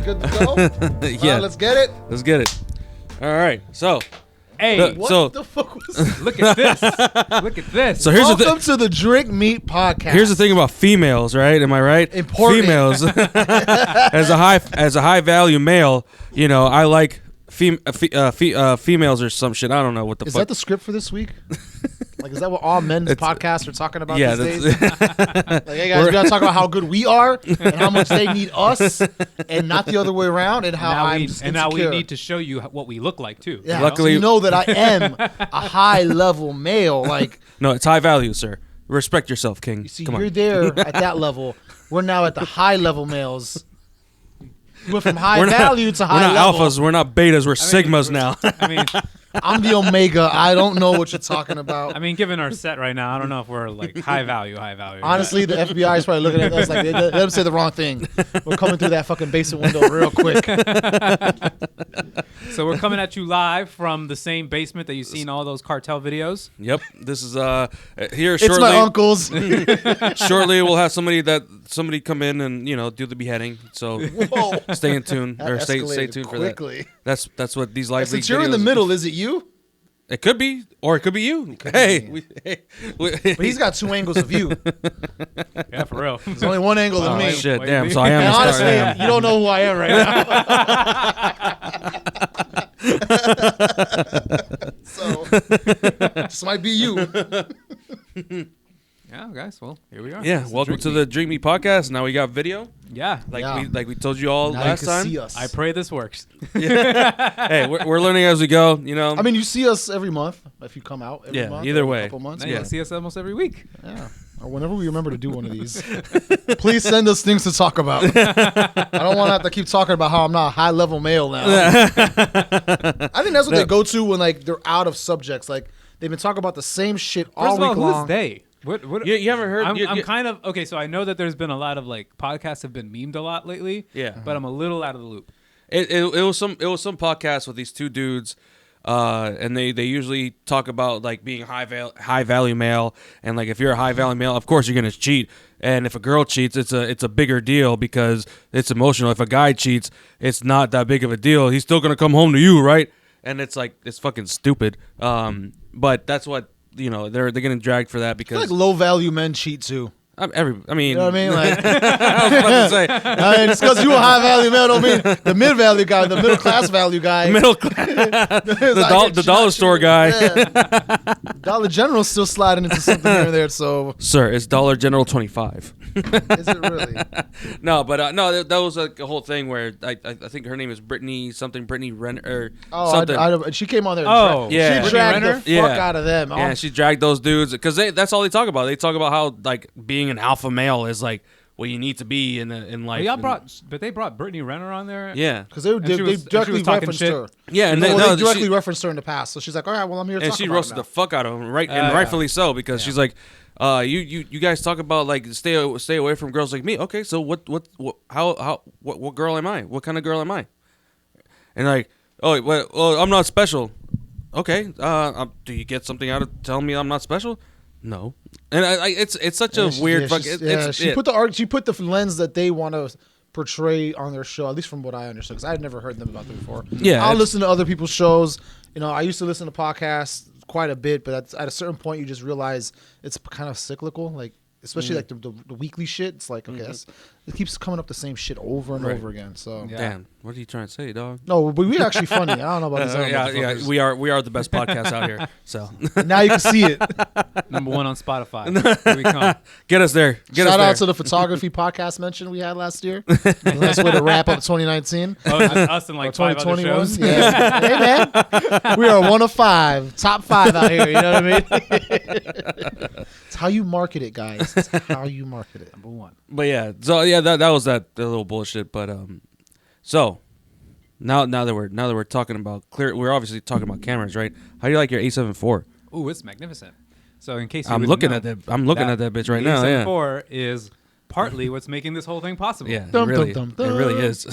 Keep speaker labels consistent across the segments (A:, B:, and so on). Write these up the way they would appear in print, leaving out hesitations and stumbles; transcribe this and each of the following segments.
A: good to go?
B: Yeah.
A: Let's get it.
B: Let's get it. All right. So,
C: Hey,
A: What the fuck was this?
C: look at this. Look at this.
B: so here's the
A: Welcome to the Drink Meet podcast.
B: Here's the thing about females, right? Am I right?
A: Important.
B: Females, as a high value male, you know, I like females or some shit. I don't know what the
A: Is
B: fuck.
A: that the script for this week? Like, is that what all men's podcasts are talking about
B: Yeah,
A: these days? Like, hey guys, we gotta talk about how good we are and how much they need us, and not the other way around. And how
C: now we
A: insecure.
C: need to show you what we look like too.
A: Yeah,
B: Luckily-
A: so you know that I am a high level male. Like,
B: No, it's high value, sir. Respect yourself, King.
A: you see,
B: Come
A: you're
B: on.
A: there at that level. We're now at the high level males. We're from high
B: We're not-
A: value to
B: We're
A: high
B: not
A: level.
B: alphas. We're not betas. We're sigmas now.
C: I mean,
A: I'm the omega. I don't know what you're talking about.
C: I mean, given our set right now, I don't know if we're like high value.
A: Honestly, the FBI is probably looking at us like, let them say the wrong thing. We're coming through that fucking basement window real quick.
C: So we're coming at you live from the same basement that you've seen all those cartel videos.
B: Yep. This is here
A: It's
B: shortly.
A: my uncle's.
B: Shortly, we'll have somebody come in and do the beheading. So
A: Whoa.
B: stay in tune
A: That
B: or stay
A: escalated
B: tuned
A: quickly.
B: for that. That's what these live leak
A: Since you're in the
B: videos-
A: middle, is it you?
B: It could be, or it could be you. Hey,
A: But he's got two angles of you.
C: Yeah, for real.
A: There's only one angle of
B: oh
A: me.
B: shit!
C: Wait,
B: Damn.
C: me?
B: So I am.
A: And
B: a star.
A: honestly,
B: Yeah.
A: you don't know who I am right now. So, this might be you.
C: Yeah, guys. Well, here we are.
B: Yeah,
C: This is
B: welcome
C: Drink
B: to
C: Meet.
B: the Drink Me podcast. Now we got video,
C: Yeah.
B: like we told you all
A: Now
B: last
A: you can
B: time.
A: see us.
C: I pray this works.
B: Hey, we're learning as we go. You know.
A: I mean, you see us every month if you come out. Every
B: Yeah,
A: month,
B: either
A: every
B: way.
A: Couple months.
C: Now you see us almost every week.
A: Yeah. Or whenever we remember to do one of these, please send us things to talk about. I don't want to have to keep talking about how I'm not a high level male now. I think that's what they go to when like they're out of subjects. Like they've been talking about the same shit all
C: First of all,
A: week
C: who's
A: long.
C: they? What?
B: You haven't heard?
C: I'm kind of okay. So I know that there's been a lot of like podcasts have been memed a lot lately.
B: Yeah.
C: But I'm a little out of the loop.
B: It was some podcast with these two dudes, and they usually talk about like being high value male, and like if you're a high value male, of course you're gonna cheat, and if a girl cheats, it's a bigger deal because it's emotional. If a guy cheats, it's not that big of a deal. He's still gonna come home to you, right? And it's like it's fucking stupid. But that's what they're getting dragged for that
A: I
B: because
A: feel like low value men cheat too.
B: I mean,
A: You know what I mean? Like,
B: I was about to say
A: just because you a high value male don't mean the mid value guy, the middle class value guy.
B: middle class, the dollar store guy.
A: Yeah. Dollar General's still sliding into something here and there. So
B: Sir, it's Dollar General 25.
A: is it really?
B: No, but no, that was like a whole thing where I think her name is Brittany Renner or
A: Oh,
B: something.
A: she came on there.
C: Oh,
A: and
B: yeah.
A: she dragged
C: Brittany
A: the
C: Renner?
A: fuck out of them.
B: Yeah, she dragged those dudes because that's all they talk about. They talk about how like being an alpha male is like what you need to be in life.
C: But they brought Brittany Renner on there.
B: Yeah,
A: because they
C: she was
A: directly
C: talking
A: referenced
C: shit.
A: her.
B: yeah, and
A: They
B: no,
A: directly
B: she,
A: referenced her in the past. So she's like, all right, well, I'm here to
B: and
A: talk
B: she
A: about
B: roasted
A: it
B: the fuck out of him, right? And
C: Yeah.
B: rightfully so because she's like, you guys talk about like stay away from girls like me. Okay, so what girl am I? What kind of girl am I? And like, oh, well, I'm not special. Okay, do you get something out of telling me I'm not special? No, and it's such a weird.
A: She put the lens that they want to portray on their show, at least from what I understand, because I had never heard them about them before.
B: Yeah,
A: I'll listen to other people's shows. I used to listen to podcasts quite a bit, but at a certain point, you just realize it's kind of cyclical, like especially like the weekly shit. It's like okay, it keeps coming up the same shit over and over again. So
C: Yeah.
B: Damn, what are you trying to say, dog?
A: no, but we're actually funny. I don't know about these other
B: Yeah,
A: motherfuckers.
B: we are the best podcast out here. So
A: Now you can see it.
C: Number 1 on Spotify. Here we come.
B: get us there.
A: Shout out to the photography podcast mention we had last year. Nice way to wrap up 2019.
C: Oh, us and like 5 other
A: 2021.
C: shows.
A: Yeah. Hey man, we are 1 of 5, top 5 out here. You know what I mean? It's how you market it, guys. It's how you market it.
C: Number 1.
B: But yeah, so yeah, that was the little bullshit. But so now that we're talking about we're obviously talking about cameras, right? How do you like your A7 IV?
C: Ooh, it's magnificent. So in case you
B: I'm
C: wouldn't
B: looking
C: know,
B: at that. I'm looking at that bitch right
C: the
B: now. Yeah,
C: A7 IV is partly what's making this whole thing possible.
B: yeah,
A: Dum,
B: it really,
A: dum, dum,
B: it really
A: dum.
B: is.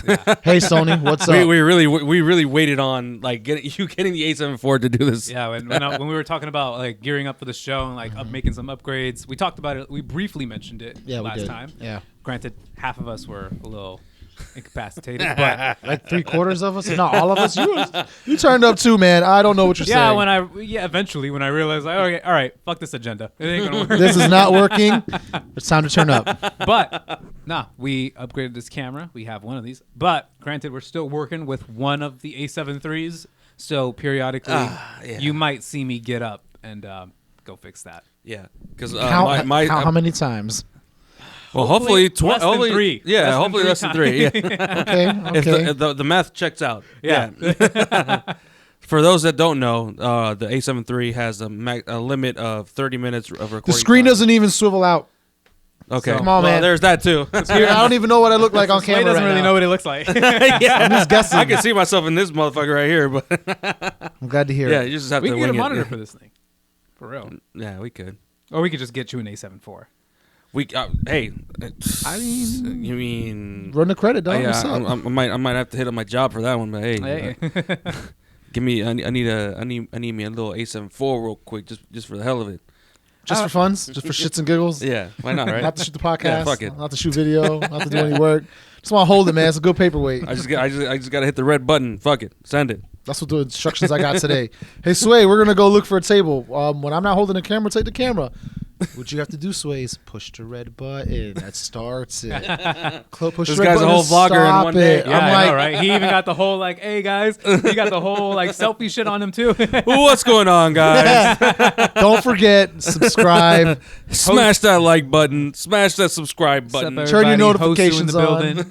A: Hey Sony, what's up?
B: we really waited on like getting the A7 IV to do this.
C: Yeah, when we were talking about like gearing up for the show and like making some upgrades, we talked about it. We briefly mentioned it
A: Yeah, we
C: last
A: did.
C: time.
A: Yeah.
C: Granted, half of us were a little incapacitated. But
A: Like 3/4 of us, if not all of us. You turned up too, man. I don't know what you're saying.
C: eventually when I realized, like, okay, all right, fuck this agenda. It ain't gonna work.
A: This is not working. It's time to turn up.
C: But we upgraded this camera. We have one of these. But granted, we're still working with one of the A7 IIIs. So periodically, you might see me get up and go fix that.
B: Yeah, because
A: how many times?
B: Well, hopefully
C: less than 3.
B: Yeah, hopefully less than 3. Yeah.
A: Okay.
B: If the math checks out.
C: Yeah.
B: For those that don't know, the A7 III has a limit of 30 minutes of recording.
A: The screen
B: time.
A: doesn't even swivel out.
B: Okay,
A: So, come on, man.
B: There's that too.
A: I don't even know what I look like on camera.
C: Slay doesn't
A: right
C: really
A: now.
C: know what it looks like.
B: Yeah,
A: I'm just guessing.
B: I can see myself in this motherfucker right here, but
A: I'm glad to hear
B: yeah,
A: it.
B: you just have
C: We
B: to
C: can get a
B: wing it.
C: monitor for this thing. For real.
B: Yeah, we could.
C: Or we could just get you an A7 IV.
B: Hey,
A: I mean,
B: you mean
A: run the credit, dog.
B: yeah,
A: What's up?
B: I might have to hit up my job for that one, but hey,
C: Hey.
B: give me I need me a little A7 IV real quick just for the hell of it.
A: Just for funs, just for shits and giggles.
B: Yeah, why not, right?
A: Not to shoot the podcast.
B: Yeah, fuck it.
A: Not to shoot video. Not to do any work. Just want to hold it, man. It's a good paperweight.
B: I just gotta hit the red button. Fuck it, send it.
A: That's what the instructions I got today. Hey, Sway, we're gonna go look for a table. When I'm not holding the camera, take the camera. What you have to do, Sway, is push the red button. That starts it. Push
B: This
A: the red
B: guy's a
A: button
B: whole
A: to
B: vlogger in
A: stop
B: one day.
A: it.
C: Yeah,
A: I'm
C: I
A: like,
C: know, right? He even got the whole like, hey guys, he got the whole like selfie shit on him too.
B: What's going on, guys?
A: don't forget, subscribe.
B: Smash that like button. Smash that subscribe button.
C: What's up,
A: Turn your
C: everybody? Hosu in
A: notifications
C: the
A: on.
C: building.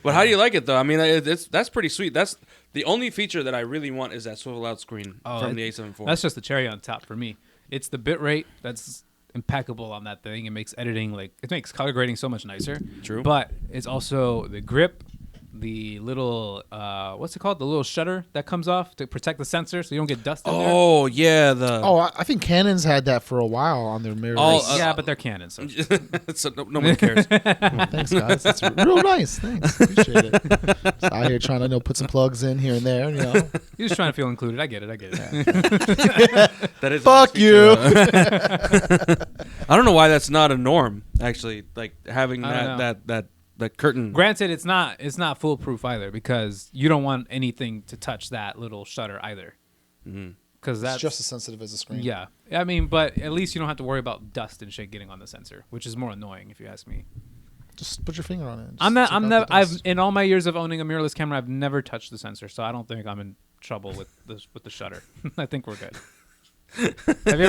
B: But how do you like it though? I mean, that's pretty sweet. That's the only feature that I really want is that swivel out screen from the A7 IV.
C: That's just the cherry on top for me. It's the bit rate that's impeccable on that thing. It makes editing it makes color grading so much nicer.
B: True.
C: But it's also the grip, the little what's it called? The little shutter that comes off to protect the sensor so you don't get dust in there.
B: Oh yeah,
A: I think Canon's had that for a while on their mirrors.
C: Yeah, but they're Canon. So.
B: so no one cares.
A: Thanks, guys. That's real nice. Thanks. Appreciate it. Just out here trying to put some plugs in here and there. You know.
C: You're just trying to feel included. I get it.
B: That is
A: Fuck you.
B: I don't know why that's not a norm. Actually, like having
C: I don't
B: that curtain.
C: Granted, it's not foolproof either because you don't want anything to touch that little shutter either. Because that's
A: It's just as sensitive as a screen.
C: Yeah, I mean, but at least you don't have to worry about dust and shit getting on the sensor, which is more annoying if you ask me.
A: Just put your finger on it.
C: I'm never. In all my years of owning a mirrorless camera, I've never touched the sensor, so I don't think I'm in trouble with the shutter. I think we're good. Have you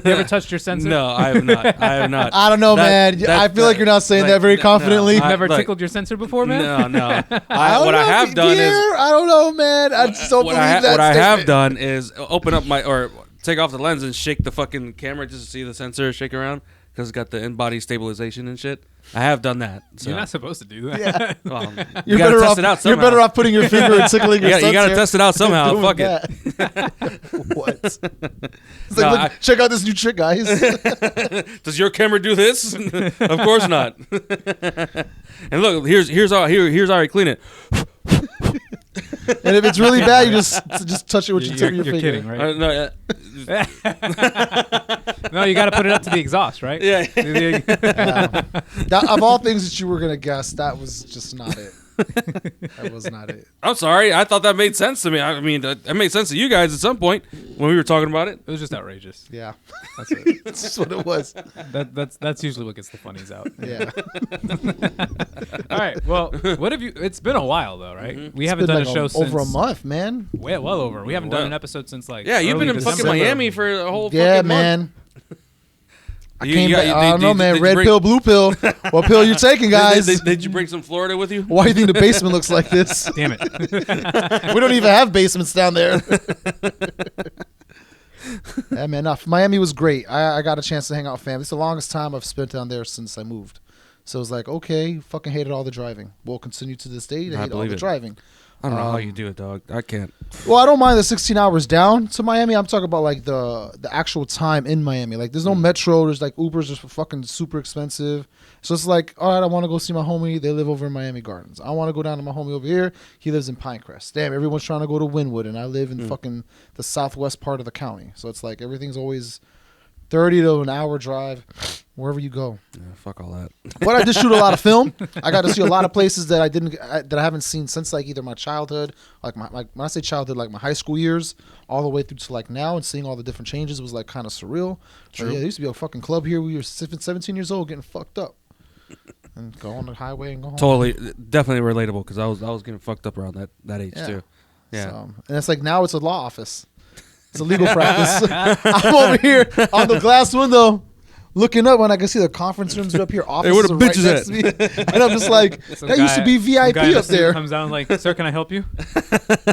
C: ever touched your sensor?
B: No, I have not.
A: I don't know, man. I feel like you're not saying that very confidently.
C: You've
B: I-
C: never
B: look.
C: tickled your sensor before, man?
B: No.
A: don't
B: What I
A: know,
B: have done is
A: Pierre, I don't know, man. I just don't
B: what
A: believe that.
B: what I have
A: statement.
B: done is open up or take off the lens and shake the fucking camera just to see the sensor shake around because it's got the in-body stabilization and shit. I have done that. So.
C: You're not supposed to do that.
A: Yeah.
B: Well,
A: You're
B: you gotta
A: better
B: test
A: off.
B: it out
A: You're
B: somehow.
A: better off putting your finger and tickling your
B: You gotta
A: sensor
B: test it out
A: than
B: somehow.
A: doing
B: Fuck it.
A: that. What? It's like,
B: No,
A: look, check out this new trick, guys.
B: Does your camera do this? Of course not. And look, here's how I clean it.
A: And if it's really bad, you just touch it with your tip of your
C: You're
A: finger.
C: kidding, right?
B: No,
C: No, you got to put it up to the exhaust, right?
B: yeah.
A: That, of all things that you were gonna guess, that was just not it. That was not it.
B: I'm sorry. I thought that made sense to me. I mean, that made sense to you guys at some point when we were talking about it.
C: It was just outrageous.
A: Yeah,
C: That's it.
A: that's just what it was.
C: That's usually what gets the funnies out.
A: Yeah,
C: All right. Well, what have you? It's been a while though, right? We
A: It's
C: haven't
A: been
C: done
A: like
C: a show since
A: over a month, man.
C: Well over. We haven't done an episode since like
B: Yeah, you've been in
C: early
B: fucking
C: December.
B: Miami for a whole
A: Yeah,
B: fucking month.
A: man. I came back. I don't know, man. Red pill, blue pill. What pill you taking, guys?
B: Did you bring some Florida with you?
A: Why do you think the basement looks like this?
C: Damn it.
A: We don't even have basements down there. Yeah, man. Miami was great. I got a chance to hang out with family. It's the longest time I've spent down there since I moved. So it was like, okay, fucking hated all the driving. We'll continue to this day to
B: I
A: hate all
B: believe
A: the
B: it.
A: driving.
B: I don't know how you do it, dog. I can't.
A: Well, I don't mind the 16 hours down to Miami. I'm talking about like the actual time in Miami. Like there's no metro. There's like Ubers are fucking super expensive. So it's like, all right, I want to go see my homie. They live over in Miami Gardens. I want to go down to my homie over here. He lives in Pinecrest. Damn, everyone's trying to go to Wynwood, and I live in fucking the southwest part of the county. So it's like everything's always 30 to an hour drive, wherever you go.
B: Yeah, fuck all that.
A: But I did shoot a lot of film. I got to see a lot of places that I haven't seen since like either my childhood, like when I say childhood, like my high school years, all the way through to like now, and seeing all the different changes was like kind of surreal. True. But yeah, there used to be a fucking club here. We were 17 years old getting fucked up. And go on the highway and go home.
B: Totally, definitely relatable because I was getting fucked up around that age too. Yeah,
A: so, and it's like now it's a law office. It's a legal practice. I'm over here on the glass window, looking up when I can see the conference rooms are up here. Offices
B: where the
A: are right
B: bitches
A: next to me, and I'm just like, that used to be VIP up there.
C: Comes down like, sir, can I help you?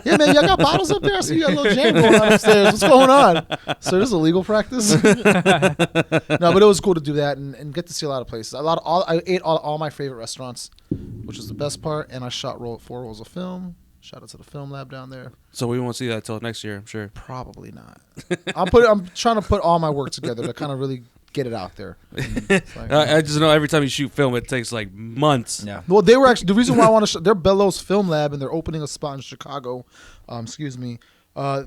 A: Yeah, man, y'all got bottles up there. I see you got a little jam going on upstairs. What's going on? So this is a legal practice. No, but it was cool to do that and get to see a lot of places. I ate all my favorite restaurants, which is the best part. And I shot 4 rolls of film. Shout out to the film lab down there.
B: So we won't see that till next year, I'm sure.
A: Probably not. I'm trying to put all my work together to kind of really get it out there. Like,
B: I just know every time you shoot film, it takes like months.
A: Yeah. Well, they were actually the reason why I want to. They're Bellows Film Lab, and they're opening a spot in Chicago.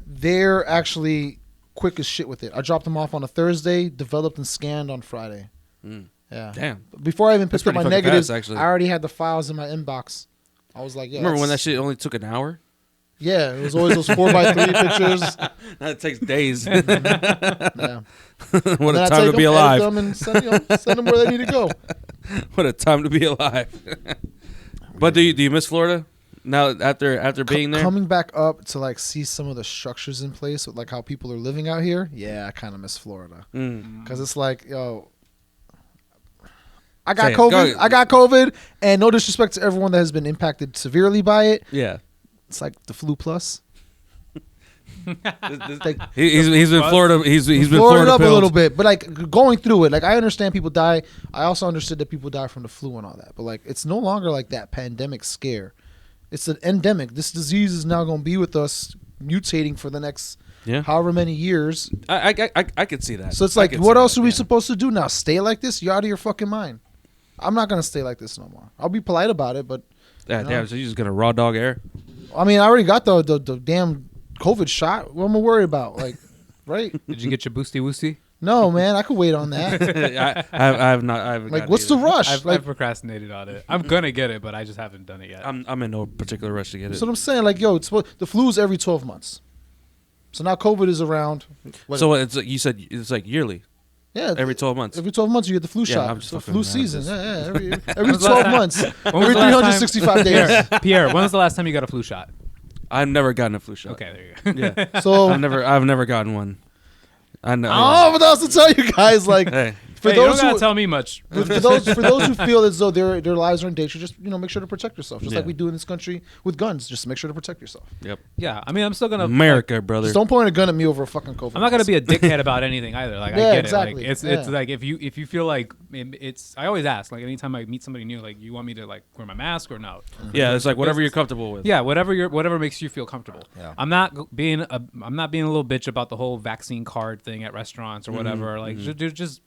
A: They're actually quick as shit with it. I dropped them off on a Thursday, developed and scanned on Friday. Yeah.
B: Damn.
A: Before I even picked up my negatives,
B: fast,
A: I already had the files in my inbox. I was like, yeah.
B: Remember when that shit only took an hour?
A: Yeah, it was always those 4x3 pictures.
B: Now it takes days.
A: Yeah.
B: What a time to be alive.
A: Them and send them where they need to go.
B: What a time to be alive. But do you miss Florida now after being there?
A: Coming back up to like see some of the structures in place with like how people are living out here. Yeah, I kind of miss Florida because it's like, yo, I got COVID. I got COVID, and no disrespect to everyone that has been impacted severely by it.
B: Yeah,
A: it's like the flu plus.
B: He's been Florida. He's been Florida
A: up a little bit, but like going through it, like I understand people die. I also understood that people die from the flu and all that, but like it's no longer like that pandemic scare. It's an endemic. This disease is now going to be with us, mutating for the next however many years.
B: I could see that.
A: So it's like, what else are we supposed to do now? Stay like this? You're out of your fucking mind. I'm not gonna stay like this no more. I'll be polite about it, but
B: damn. So you're just gonna raw dog air?
A: I mean, I already got the damn COVID shot. What am I worried about? Like, right?
C: Did you get your boosty woosty?
A: No, man. I could wait on that.
B: I have not. I haven't.
A: Like, what's the rush?
C: I've procrastinated on it. I'm gonna get it, but I just haven't done it yet.
B: I'm in no particular rush to get it.
A: That's what I'm saying. Like, yo, the flu's every 12 months. So now COVID is around.
B: So it's like you said, it's like yearly.
A: Yeah,
B: every 12 months.
A: Every 12 months you get the flu shot.
B: I'm just
A: so flu season. Every 12 months.
C: Every
A: 365 days.
C: Pierre, when was the last time you got a flu shot?
B: I've never gotten a flu shot.
C: Okay, there you
B: go. Yeah.
A: So
B: I've never gotten one. I know.
A: Oh, but else to tell you guys, like,
B: hey.
C: For those you don't gotta tell me much.
A: For those who feel as though their lives are in danger, just make sure to protect yourself, just like we do in this country with guns. Just make sure to protect yourself.
B: Yep.
C: Yeah, I mean, I'm still gonna
B: America, brother.
A: Just don't point a gun at me over a fucking COVID.
C: I'm not gonna be a dickhead about anything either. Like, I get
A: exactly.
C: it. Like, it's like if you feel like it's. I always ask, like, anytime I meet somebody new, like, you want me to like wear my mask or no?
B: Yeah, it's like whatever you're comfortable with.
C: Yeah, whatever makes you feel comfortable. Yeah. I'm not being a little bitch about the whole vaccine card thing at restaurants or whatever. Like, just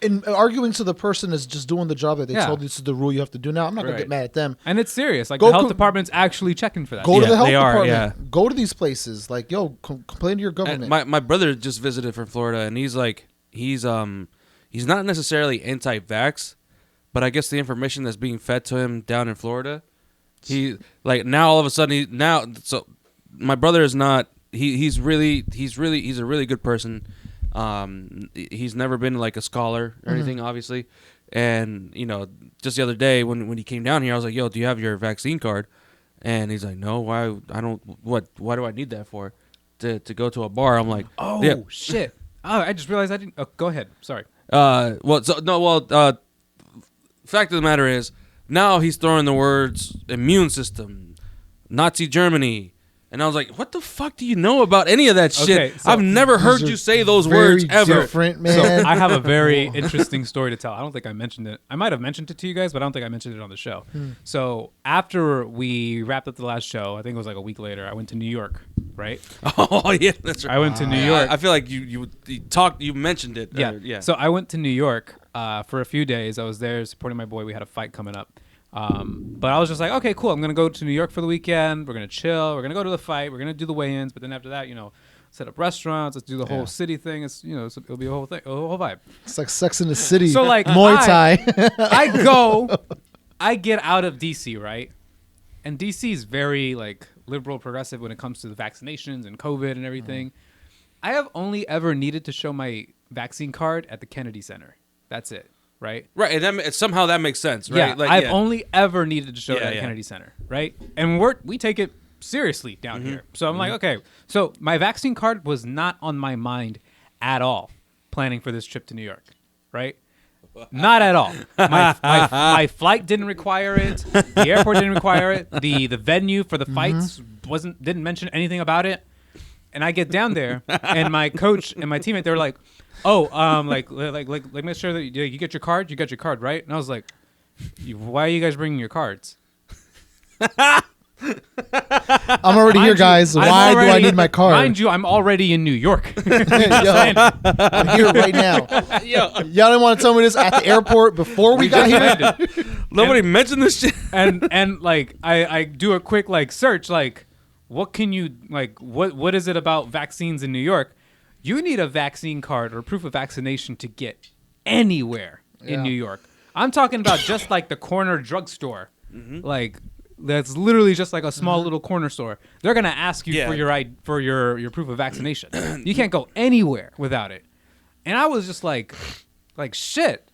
A: and arguing to the person is just doing the job that they told you this is the rule you have to do. Now I'm not gonna get mad at them.
C: And it's serious. Like, the health department's actually checking for that.
A: Go to the health department. Go to these places. Like, yo, complain to your government.
B: And my brother just visited from Florida, and he's like, he's not necessarily anti-vax, but I guess the information that's being fed to him down in Florida, he like now all of a sudden so my brother is not. He's a really good person. He's never been like a scholar or anything, obviously. And just the other day when he came down here, I was like, "Yo, do you have your vaccine card?" And he's like, "No, why? I don't. Why do I need that for? To go to a bar?" I'm like,
C: "Oh shit! Oh, I just realized I didn't. Oh, go ahead. Sorry."
B: Fact of the matter is, now he's throwing the words immune system, Nazi Germany. And I was like, what the fuck do you know about any of that shit?
C: Okay, so
B: I've never heard you say those words ever.
A: Different, man.
C: So I have a very interesting story to tell. I don't think I mentioned it. I might have mentioned it to you guys, but I don't think I mentioned it on the show. So after we wrapped up the last show, I think it was like a week later, I went to New York, right?
B: Oh, yeah, that's right.
C: I went to New York.
B: I feel like you mentioned it.
C: Yeah. So I went to New York for a few days. I was there supporting my boy. We had a fight coming up. But I was just like, okay, cool. I'm going to go to New York for the weekend. We're going to chill. We're going to go to the fight. We're going to do the weigh-ins. But then after that, set up restaurants. Let's do the whole city thing. It's it'll be a whole thing, a whole vibe.
A: It's like Sex in the City.
C: So like
A: Muay Thai.
C: I get out of DC, right? And DC is very like liberal, progressive when it comes to the vaccinations and COVID and everything. I have only ever needed to show my vaccine card at the Kennedy Center. That's it, right?
B: Right, and somehow that makes sense, right?
C: Yeah, I've only ever needed to show it at the Kennedy Center, right? And we take it seriously down here. So I'm like, okay. So my vaccine card was not on my mind at all planning for this trip to New York, right? Not at all. My flight didn't require it. The airport didn't require it. The venue for the fights didn't mention anything about it. And I get down there, and my coach and my teammate, they were like, "Oh, like make sure that you get your card. You got your card, right?" And I was like, "Why are you guys bringing your cards?"
A: I'm already here, guys. Why do I need my card?
C: Mind you, I'm already in New York.
A: Yo, I'm here right now. Y'all didn't want to tell me this at the airport before we got here?
B: Nobody mentioned this shit.
C: and like I do a quick like search, like what can you like what is it about vaccines in New York? You need a vaccine card or proof of vaccination to get anywhere in New York. I'm talking about just like the corner drugstore, like. That's literally just like a small little corner store. They're gonna ask you for your proof of vaccination. You can't go anywhere without it. And I was just like shit.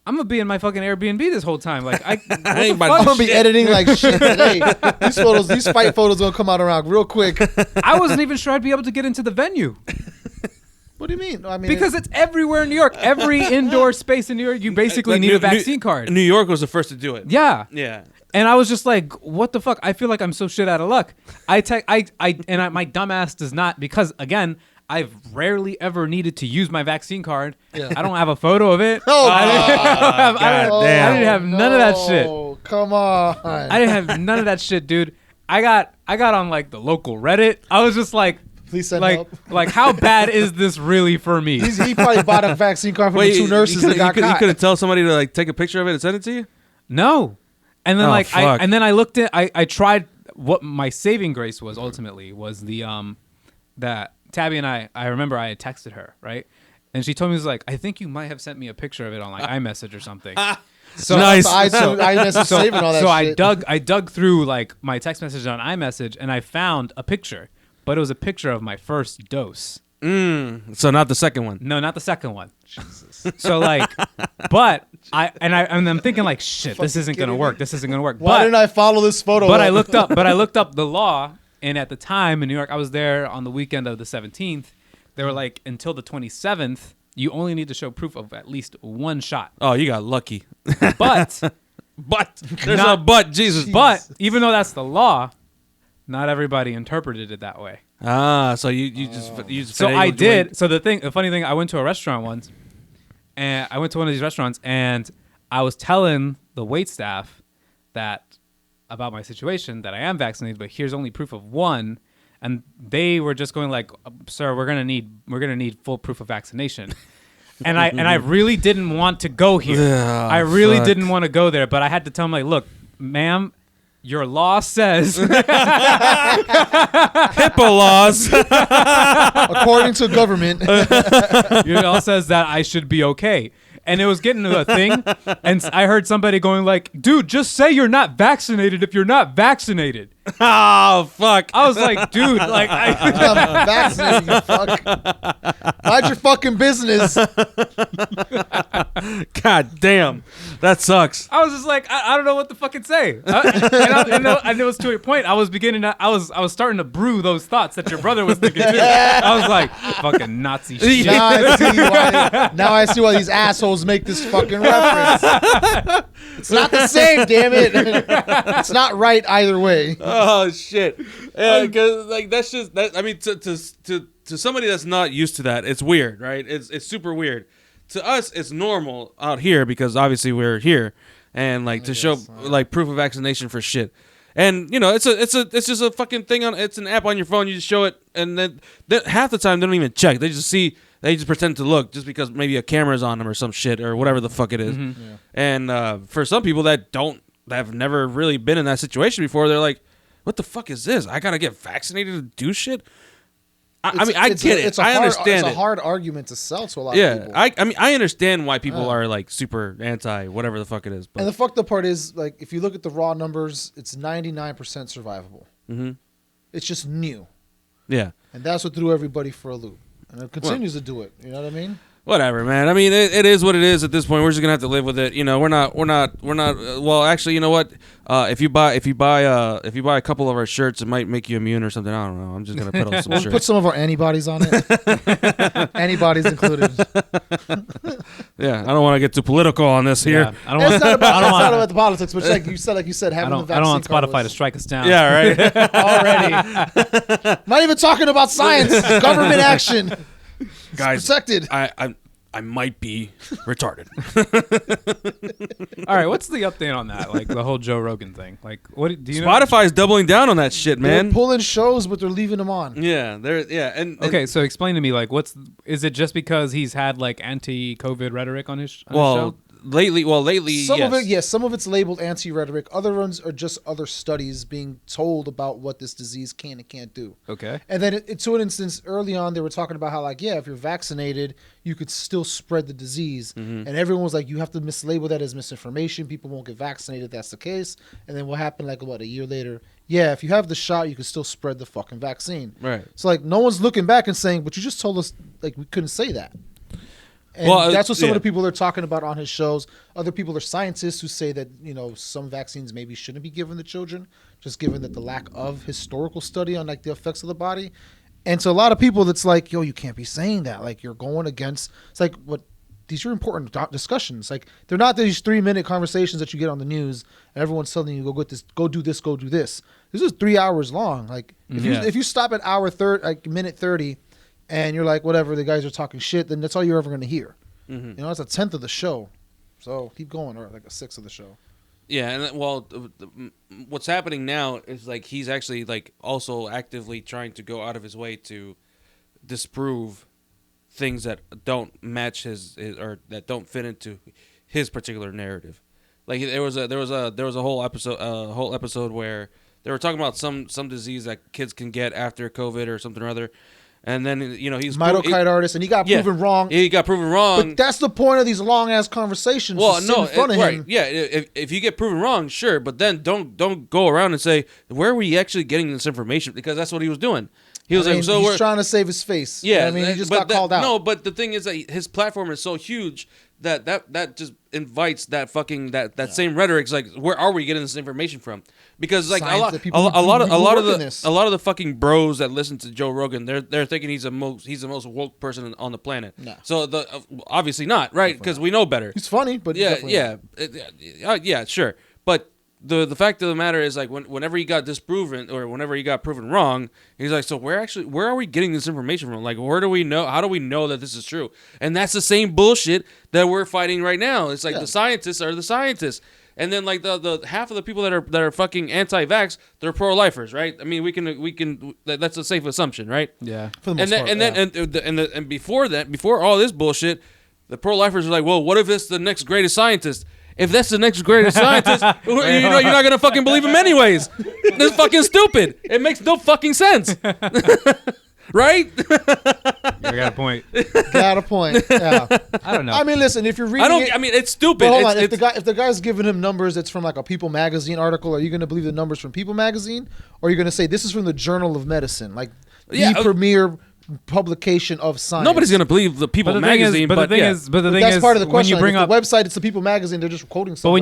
C: I'm gonna be in my fucking Airbnb this whole time. Like I'm
A: gonna be editing like shit today. These fight photos gonna come out around real quick.
C: I wasn't even sure I'd be able to get into the venue.
A: What do you mean? I mean,
C: because it's everywhere in New York. Every indoor space in New York, you basically need a vaccine card.
B: New York was the first to do it.
C: Yeah.
B: Yeah.
C: And I was just like, what the fuck? I feel like I'm so shit out of luck. My dumbass does not, because again, I've rarely ever needed to use my vaccine card. Yeah. I don't have a photo of it. I didn't have none of that shit.
A: Oh, come on.
C: I didn't have none of that shit, dude. I got on like the local Reddit. I was just like,
A: please send help.
C: Like, how bad is this really for me?
A: He probably bought a vaccine card from the two nurses that got caught.
B: You couldn't tell somebody to like take a picture of it and send it to you?
C: No. And then I looked at I tried what my saving grace was ultimately was the that Tabby and I remember I had texted her, right? And she told me, was like, I think you might have sent me a picture of it on like iMessage or something.
A: So nice. iMessage saving all that shit.
C: I dug through like my text message on iMessage and I found a picture, but it was a picture of my first dose.
B: So not the second one.
C: No, not the second one. Jesus. So like, but I'm thinking like, shit, this isn't gonna work. This isn't gonna work.
A: Why didn't I follow this photo?
C: But I looked up the law, and at the time in New York, I was there on the weekend of the 17th. They were like, until the 27th, you only need to show proof of at least one shot.
B: Oh, you got lucky.
C: But
B: there's no but, Jesus.
C: But even though that's the law, not everybody interpreted it that way.
B: So you just
C: so I did. So the funny thing, I went to a restaurant once, and I went to one of these restaurants, and I was telling the waitstaff that about my situation, that I am vaccinated, but here's only proof of one, and they were just going like, "Sir, we're gonna need full proof of vaccination." And I really didn't want to go here. I really didn't want to go there, but I had to tell them like, "Look, ma'am, your law says
B: HIPAA laws,
A: according to government,
C: your law says that I should be okay." And it was getting to a thing, and I heard somebody going like, "Dude, just say you're not vaccinated if you're not vaccinated."
B: Oh fuck!
C: I was like, "Dude, like
A: I'm vaccinated, you fuck. Mind your fucking business."
B: God damn, that sucks.
C: I was just like, I don't know what to fucking say. And it was to a point. I was starting to brew those thoughts that your brother was thinking too. I was like, fucking Nazi shit.
A: Now I see why these assholes make this fucking reference. It's not the same, damn it. It's not right either way.
B: Oh shit! Yeah, because like that's just that. I mean, to somebody that's not used to that, it's weird, right? It's super weird. To us, it's normal out here because obviously we're here, and like to show like proof of vaccination for shit. And you know, it's just a fucking thing it's an app on your phone. You just show it, and then half the time they don't even check. They just pretend to look just because maybe a camera's on them or some shit or whatever the fuck it is. Mm-hmm. Yeah. And for some people that have never really been in that situation before, they're like, what the fuck is this? I gotta get vaccinated to do shit? I mean, I get it. I understand
A: It's a hard argument to sell to a lot of
B: Yeah,
A: people.
B: I mean, I understand why people are like super anti whatever the fuck it is. But.
A: And the fucked up part is, like, if you look at the raw numbers, it's 99% survivable.
B: Mm-hmm.
A: It's just new.
B: Yeah.
A: And that's what threw everybody for a loop. And it continues to do it. You know what I mean?
B: Whatever, man. I mean, it is what it is at this point. We're just gonna have to live with it. You know, we're not. Well, actually, you know what? If you buy a couple of our shirts, it might make you immune or something. I don't know. I'm just gonna put on some shirts.
A: Put some of our antibodies on it. Antibodies included.
B: Yeah, I don't want to get too political on this here.
C: Yeah, I don't want.
A: It's not about the politics, but like you said,
C: I
A: having the
C: don't
A: vaccine.
C: want Spotify
A: card
C: to strike us down.
B: Yeah, right.
A: already. Not even talking about science, government action.
B: Guys,
A: Protected.
B: I might be retarded.
C: All right, what's the update on that? Like the whole Joe Rogan thing. Like, what do you know?
B: Spotify's doubling down on that shit, man.
A: They're pulling shows, but they're leaving them on.
B: Yeah, and
C: Okay, so explain to me, like, is it just because he's had like anti-COVID rhetoric on his show?
B: Lately,
A: Some
B: yes.
A: of it, yes, some of it's labeled anti-rhetoric. Other ones are just other studies being told about what this disease can and can't do.
C: Okay.
A: And then to an instance, early on, they were talking about how, like, yeah, if you're vaccinated, you could still spread the disease.
B: Mm-hmm.
A: And everyone was like, you have to mislabel that as misinformation. People won't get vaccinated if that's the case. And then what happened, like, a year later? Yeah, if you have the shot, you can still spread the fucking vaccine.
B: Right.
A: So, like, no one's looking back and saying, but you just told us, like, we couldn't say that. And that's what some of the people are talking about on his shows. Other people are scientists who say that, you know, some vaccines maybe shouldn't be given to children, just given that the lack of historical study on, like, the effects of the body. And to a lot of people, it's like, yo, you can't be saying that. Like, you're going against. It's like, what? These are important discussions. Like, they're not these 3-minute conversations that you get on the news and everyone's telling you, go do this, go do this. This is 3 hours long. Like, if you stop at minute 30. And you're like, whatever, the guys are talking shit, then that's all you're ever going to hear. Mm-hmm. You know, it's 1/10 of the show. So keep going, or like 1/6 of the show.
B: Yeah, and well, what's happening now is like he's actually like also actively trying to go out of his way to disprove things that don't match his or that don't fit into his particular narrative. Like there was a whole episode where they were talking about some disease that kids can get after COVID or something or other. And then, you know, he's
A: myocarditis, and he got proven wrong.
B: He got proven wrong.
A: But that's the point of these long ass conversations.
B: Well,
A: no, in front of him.
B: Yeah. If you get proven wrong, sure, but then don't go around and say, where were you actually getting this information? Because that's what he was doing. He was
A: he's trying to save his face.
B: Yeah,
A: you know he just got called out.
B: No, but the thing is that his platform is so huge that just invites that same rhetoric. It's like, where are we getting this information from? Because like a lot of the fucking bros that listen to Joe Rogan, they're thinking he's the most woke person on the planet. No. So obviously not, right? Because we know better.
A: He's funny, but
B: yeah, sure. But the fact of the matter is, like, whenever he got disproven or whenever he got proven wrong, he's like, so where are we getting this information from? Like, where do we know? How do we know that this is true? And that's the same bullshit that we're fighting right now. It's like the scientists are the scientists. And then like the half of the people that are fucking anti-vax, they're pro-lifers, right? I mean, we can that's a safe assumption, right?
C: Yeah.
A: For the most part,
B: and before all this bullshit, the pro-lifers are like, well, what if it's the next greatest scientist? If that's the next greatest scientist, you know you're not gonna fucking believe him anyways. That's fucking stupid. It makes no fucking sense. Right?
C: I got a point.
A: Got a point. Yeah.
C: I don't know.
A: I mean, listen, if you're reading
B: I mean, it's stupid.
A: Hold on. If the guy's giving him numbers that's from like a People magazine article, are you going to believe the numbers from People magazine? Or are you going to say this is from the Journal of Medicine? Like the premier publication of science.
B: Nobody's going to believe the People magazine.
C: But the thing is,
A: that's part of the question.
C: When you bring
A: up
C: up
A: the website, it's the People magazine. They're just quoting somebody.
C: But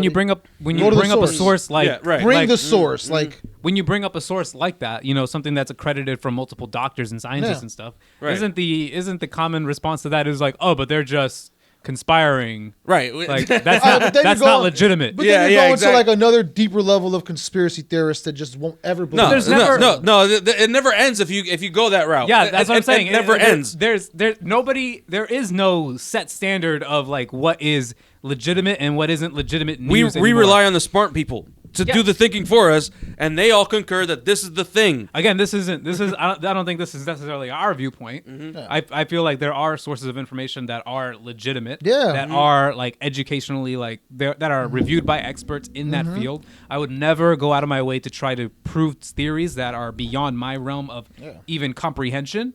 C: when you bring up a source like
A: bring the source like.
C: When you bring up a source like that, you know, something that's accredited from multiple doctors and scientists and stuff, isn't the common response to that is like, oh, but they're just conspiring,
B: right?
C: Like that's not legitimate.
A: But then you're going to like another deeper level of conspiracy theorists that just won't ever believe.
B: No, it never ends if you go that route.
C: Yeah, that's what I'm saying.
B: It never ends.
C: There is no set standard of like what is legitimate and what isn't legitimate news.
B: We rely on the smart people. to do the thinking for us, and they all concur that this is the thing.
C: Again, this is. I don't think this is necessarily our viewpoint.
A: Yeah.
C: I feel like there are sources of information that are legitimate.
A: Yeah.
C: That are like educationally that are reviewed by experts in that field. I would never go out of my way to try to prove theories that are beyond my realm of even comprehension.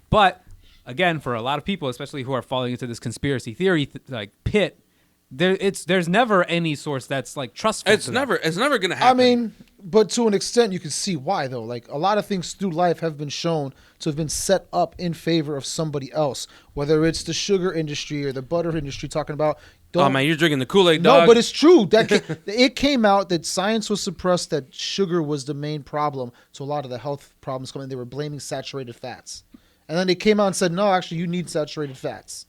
C: But again, for a lot of people, especially who are falling into this conspiracy theory pit. There's never any source that's like trustful.
B: It's never gonna happen.
A: I mean, but to an extent, you can see why though. Like a lot of things through life have been shown to have been set up in favor of somebody else, whether it's the sugar industry or the butter industry. Talking about,
B: oh man, you're drinking the Kool-Aid, dog.
A: No, but it's true. It came out that science was suppressed, that sugar was the main problem to a lot of the health problems coming. They were blaming saturated fats, and then they came out and said, no, actually, you need saturated fats.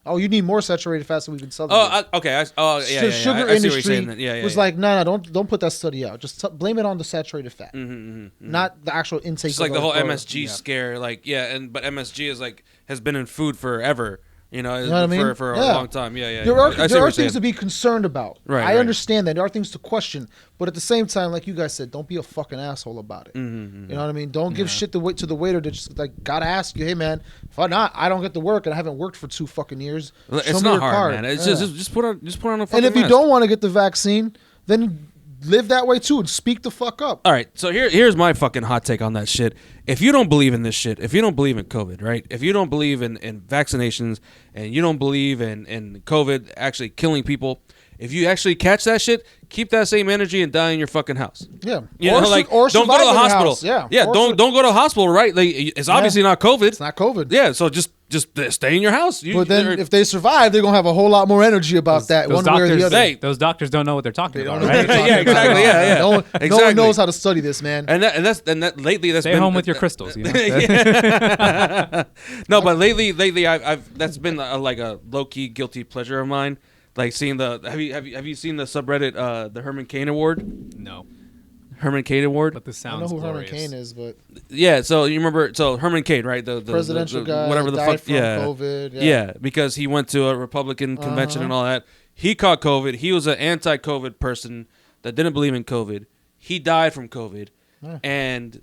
A: Oh, you need more saturated fats than we've been selling.
B: Okay.
A: The sugar industry was like, no, don't put that study out. Just blame it on the saturated fat, not the actual intake.
B: It's like the whole MSG scare, but MSG is has been in food forever. You know what I mean? For a long time.
A: There are things to be concerned about.
B: Right.
A: I understand that there are things to question, but at the same time, like you guys said, don't be a fucking asshole about it. You know what I mean? Don't give shit to the waiter that just gotta ask you, hey man, if I don't get to work and I haven't worked for 2 fucking years.
B: It's not hard, man. It's just put on a fucking mask.
A: And if you don't want to get the vaccine, then live that way too and speak the fuck up.
B: All right, so here's my fucking hot take on that shit. If you don't believe in this shit, if you don't believe in COVID, right? If you don't believe in vaccinations and you don't believe in COVID actually killing people, if you actually catch that shit, keep that same energy and die in your fucking house.
A: Yeah.
B: Or don't go to the hospital. Yeah. Don't go to the hospital, right? Like, it's obviously not COVID.
A: It's not COVID.
B: Yeah, so just stay in your house.
A: But then if they survive, they're going to have a whole lot more energy about that one way or the other.
C: Those doctors don't know what they're talking about,
A: right?
B: Yeah, exactly. Yeah.
A: No one knows how to study this, man.
B: And that lately that's
C: Stay
B: been
C: home with your crystals. You know?
B: No, but lately I've that's been like a low key guilty pleasure of mine. Like seeing have you seen the subreddit the Herman Cain Award?
C: No.
B: Herman Cain Award.
C: But this
A: I
C: sounds
A: know who
C: glorious.
A: Herman Cain is, but
B: yeah. So you remember? So Herman Cain, right? The
A: presidential guy,
B: whatever the
A: died
B: fuck.
A: from COVID.
B: Yeah, because he went to a Republican convention and all that. He caught COVID. He was an anti-COVID person that didn't believe in COVID. He died from COVID. Yeah. And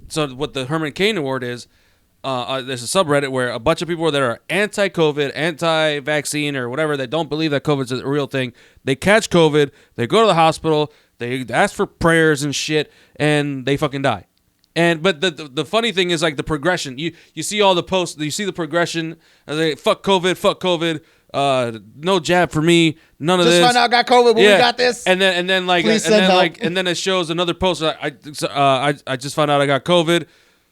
B: so what the Herman Cain Award is, there's a subreddit where a bunch of people that are anti-COVID, anti-vaccine, or whatever, that don't believe that COVID's a real thing, they catch COVID, they go to the hospital, they ask for prayers and shit, and they fucking die. But the funny thing is like the progression. You see all the posts, you see the progression. They fuck COVID, no jab for me, none of this.
A: Just find out I got COVID, but we got this.
B: And then it shows another post. I just found out I got COVID.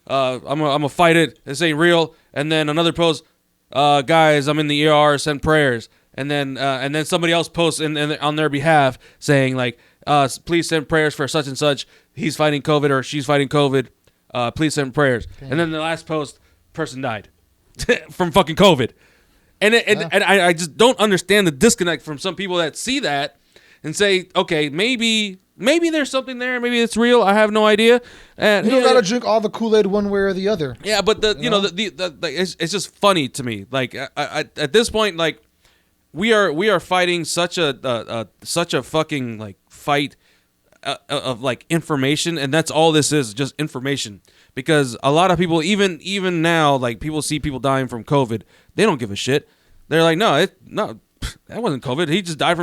B: I'm gonna fight it. This ain't real. And then another post, guys, I'm in the ER. Send prayers. And then somebody else posts on their behalf saying like, please send prayers for such and such. He's fighting COVID or she's fighting COVID. Please send prayers. Okay. And then the last post, person died from fucking COVID. And I just don't understand the disconnect from some people that see that and say, okay, maybe there's something there. Maybe it's real. I have no idea. And
A: you don't gotta drink all the Kool-Aid one way or the other.
B: Yeah, but it's just funny to me. Like at this point, like we are fighting such a fucking like fight of like information, and that's all this is, just information. Because a lot of people, even now, like people see people dying from COVID, they don't give a shit. They're like, no, that wasn't COVID. He just died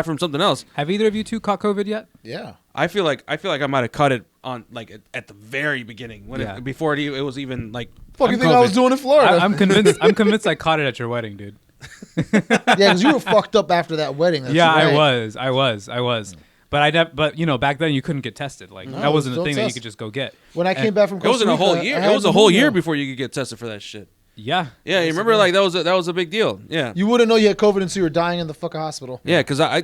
B: from something else.
C: Have either of you two caught COVID yet?
A: Yeah.
B: I feel like I might have caught it on like at the very beginning before it was even like.
A: Fucking thing I was doing in Florida.
C: I'm convinced I caught it at your wedding, dude.
A: Yeah, because you were fucked up after that wedding. That's
C: right.
A: I
C: was. But back then you couldn't get tested. Like that wasn't a thing that you could just go get.
A: When I came back from Costa Rica,
B: it wasn't a whole year. It was a whole year before you could get tested for that shit.
C: Yeah.
B: Yeah, you remember like that was a big deal. Yeah.
A: You wouldn't know you had COVID until you were dying in the fucking hospital.
B: Yeah, because I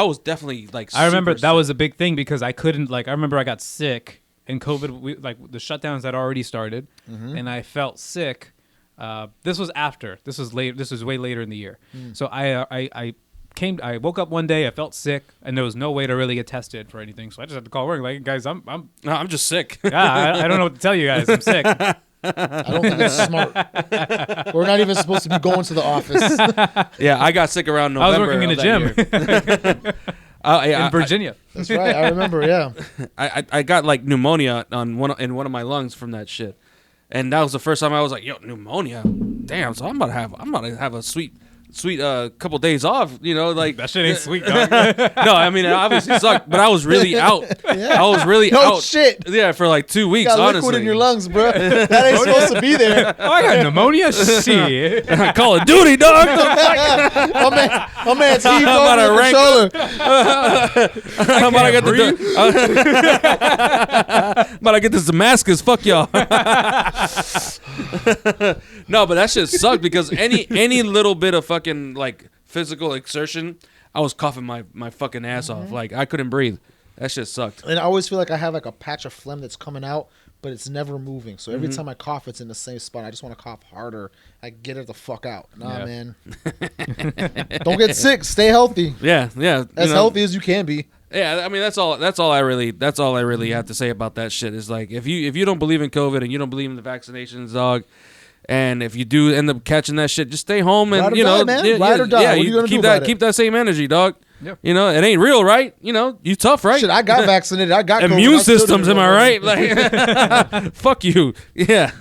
B: was definitely like.
C: I remember that was a big thing because I couldn't I remember I got sick and COVID. The shutdowns had already started, and I felt sick. This was after. This was late. This was way later in the year. So I woke up one day, I felt sick, and there was no way to really get tested for anything. So I just had to call work. Like, guys, I'm
B: just sick.
C: Yeah, I don't know what to tell you guys. I'm sick.
A: I don't think it's smart. We're not even supposed to be going to the office.
B: Yeah, I got sick around November.
C: I was working in a gym. in Virginia.
A: That's right. I remember. Yeah.
B: I got like pneumonia in one of my lungs from that shit, and that was the first time I was like, yo, pneumonia. Damn. So I'm about to have a sweet couple days off, like
C: That shit ain't sweet, dog.
B: No, I mean it obviously sucked, but I was really out.
A: Yeah.
B: I was really
A: No
B: out.
A: shit.
B: Yeah, for like 2 weeks.
A: You got
B: honestly,
A: liquid in your lungs, bro. That ain't supposed to be there.
C: Oh, I got pneumonia. Shit.
B: Call of Duty, dog.
A: My man's heaved
B: I'm
A: over
B: about
A: the
B: to
A: controller.
B: I'm about to get I'm about to get this Damascus. Fuck y'all. No, but that shit sucked because any little bit of fucking like physical exertion, I was coughing my fucking ass off. Like I couldn't breathe. That shit sucked.
A: And I always feel like I have like a patch of phlegm that's coming out, but it's never moving. So every time I cough, it's in the same spot. I just want to cough harder. I get it the fuck out. Nah, man. Don't get sick. Stay healthy.
B: Yeah.
A: As healthy as you can be.
B: Yeah, I mean that's all I really have to say about that shit is like if you don't believe in COVID and you don't believe in the vaccinations, dog, and if you do end up catching that shit, just stay home and
A: Ride or die, man. Ride or die.
B: Yeah,
A: What are you gonna do about it?
B: keep that same energy, dog.
C: Yep.
B: It ain't real, right? You tough, right?
A: Shit, I got vaccinated. I got COVID.
B: Immune
A: I still
B: systems,
A: didn't
B: am I
A: know.
B: right? Like, fuck you. Yeah.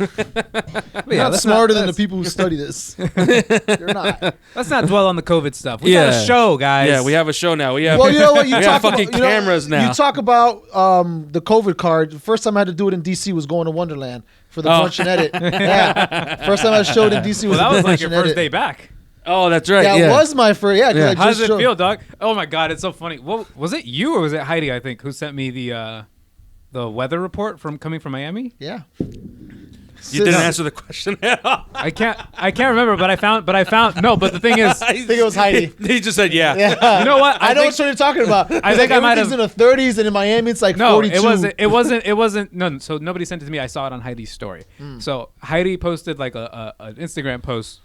A: You're not smarter than the people who study this. You're not.
C: Let's not dwell on the COVID stuff. We
B: Yeah.
C: got a show, guys.
B: Yeah, we have a show now. We have
A: Well, you know what? You
B: we
A: talk
B: have fucking
A: about,
B: cameras now.
A: You talk about the COVID card. The first time I had to do it in DC was going to Wonderland for the brunch and edit. Yeah. First time I showed in DC was
C: Well, that
A: the
C: was like
A: brunch
C: your
A: and
C: first
A: edit.
C: day back.
B: Oh, that's right.
A: That
B: Yeah,
A: was my first. Yeah. 'cause
B: Yeah.
A: I
C: How does
A: just
C: it
A: showed-
C: feel, dog? Oh my god, it's so funny. What was it? You or was it Heidi? I think who sent me the weather report coming from Miami.
A: Yeah.
B: You didn't answer the question at all.
C: I can't remember, but I found no. But the thing is,
A: I think it was Heidi.
B: He just said yeah.
A: Yeah.
C: you know what?
A: I know what you're talking about.
C: I think I might have.
A: Everything's in the 30s, and in Miami it's like
C: No,
A: 42.
C: it wasn't. No, so nobody sent it to me. I saw it on Heidi's story. So Heidi posted like an Instagram post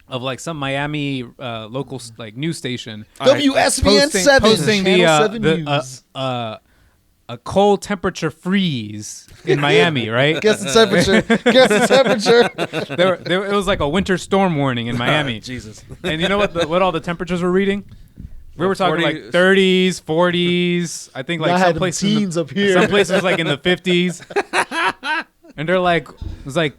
C: of like some Miami local like news station
A: WSVN 7,
C: posting
A: Channel 7 News.
C: a cold temperature freeze in Miami, right?
A: Guess the temperature. Guess the temperature.
C: It was like a winter storm warning in Miami.
B: Jesus.
C: And you know what all the temperatures were reading? We were talking
B: 40
C: like 30s, 40s. I think like
A: I
C: some
A: had
C: places
A: teens up here.
C: some places like in the 50s. And they're like, it was like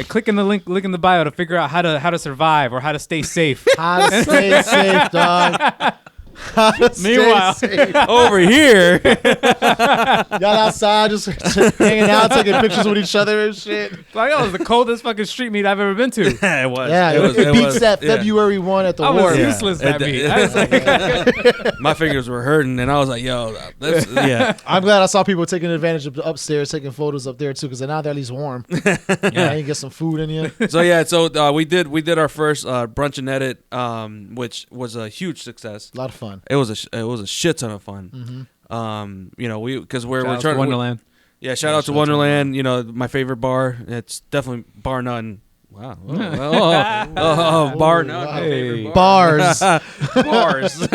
C: clicking the link in the bio to figure out how to survive or how to stay safe.
A: How to stay safe, dog. How to stay
C: Meanwhile-
A: safe.
B: Over here.
A: Y'all outside just hanging out, taking pictures with each other and shit.
C: Like, that was the coldest fucking street meet I've ever been to.
B: It was.
A: Yeah, it beats that February one at the
C: I was
A: war.
C: useless that
B: It-
C: meet.
B: it-
C: I was like,
B: My fingers were hurting, and I was like, "Yo, yeah."
A: I'm glad I saw people taking advantage of the upstairs, taking photos up there too, because now they're at least warm. Yeah, you can get some food in you.
B: So we did our first brunch and edit, which was a huge success.
A: A lot of fun.
B: It was a shit ton of fun. Because we're
C: shout out
B: trying
C: to Wonderland.
B: shout out to Wonderland. My favorite bar. It's definitely bar none. Wow. Bar none.
A: Wow.
B: My favorite
C: Hey.
B: bar.
A: Bars.
B: Bars.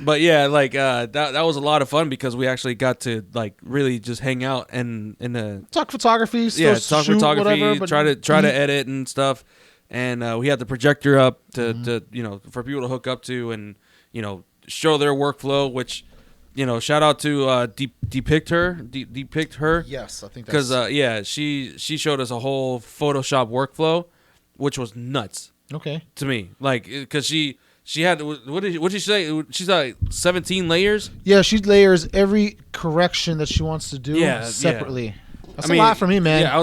B: But yeah, like that was a lot of fun because we actually got to like really just hang out and in the
A: Talk photography.
B: talk
A: shoot,
B: photography,
A: whatever, but
B: try to edit and stuff. And we had the projector up to for people to hook up to and show their workflow. Which shout out to Depict Her.
A: Yes, I think
B: Because
A: that's
B: she showed us a whole Photoshop workflow, which was nuts
A: okay.
B: to me. Like because she had what did she say? She's like 17 layers.
A: Yeah, she layers every correction that she wants to do separately. That's a lot for me, man.
B: Yeah,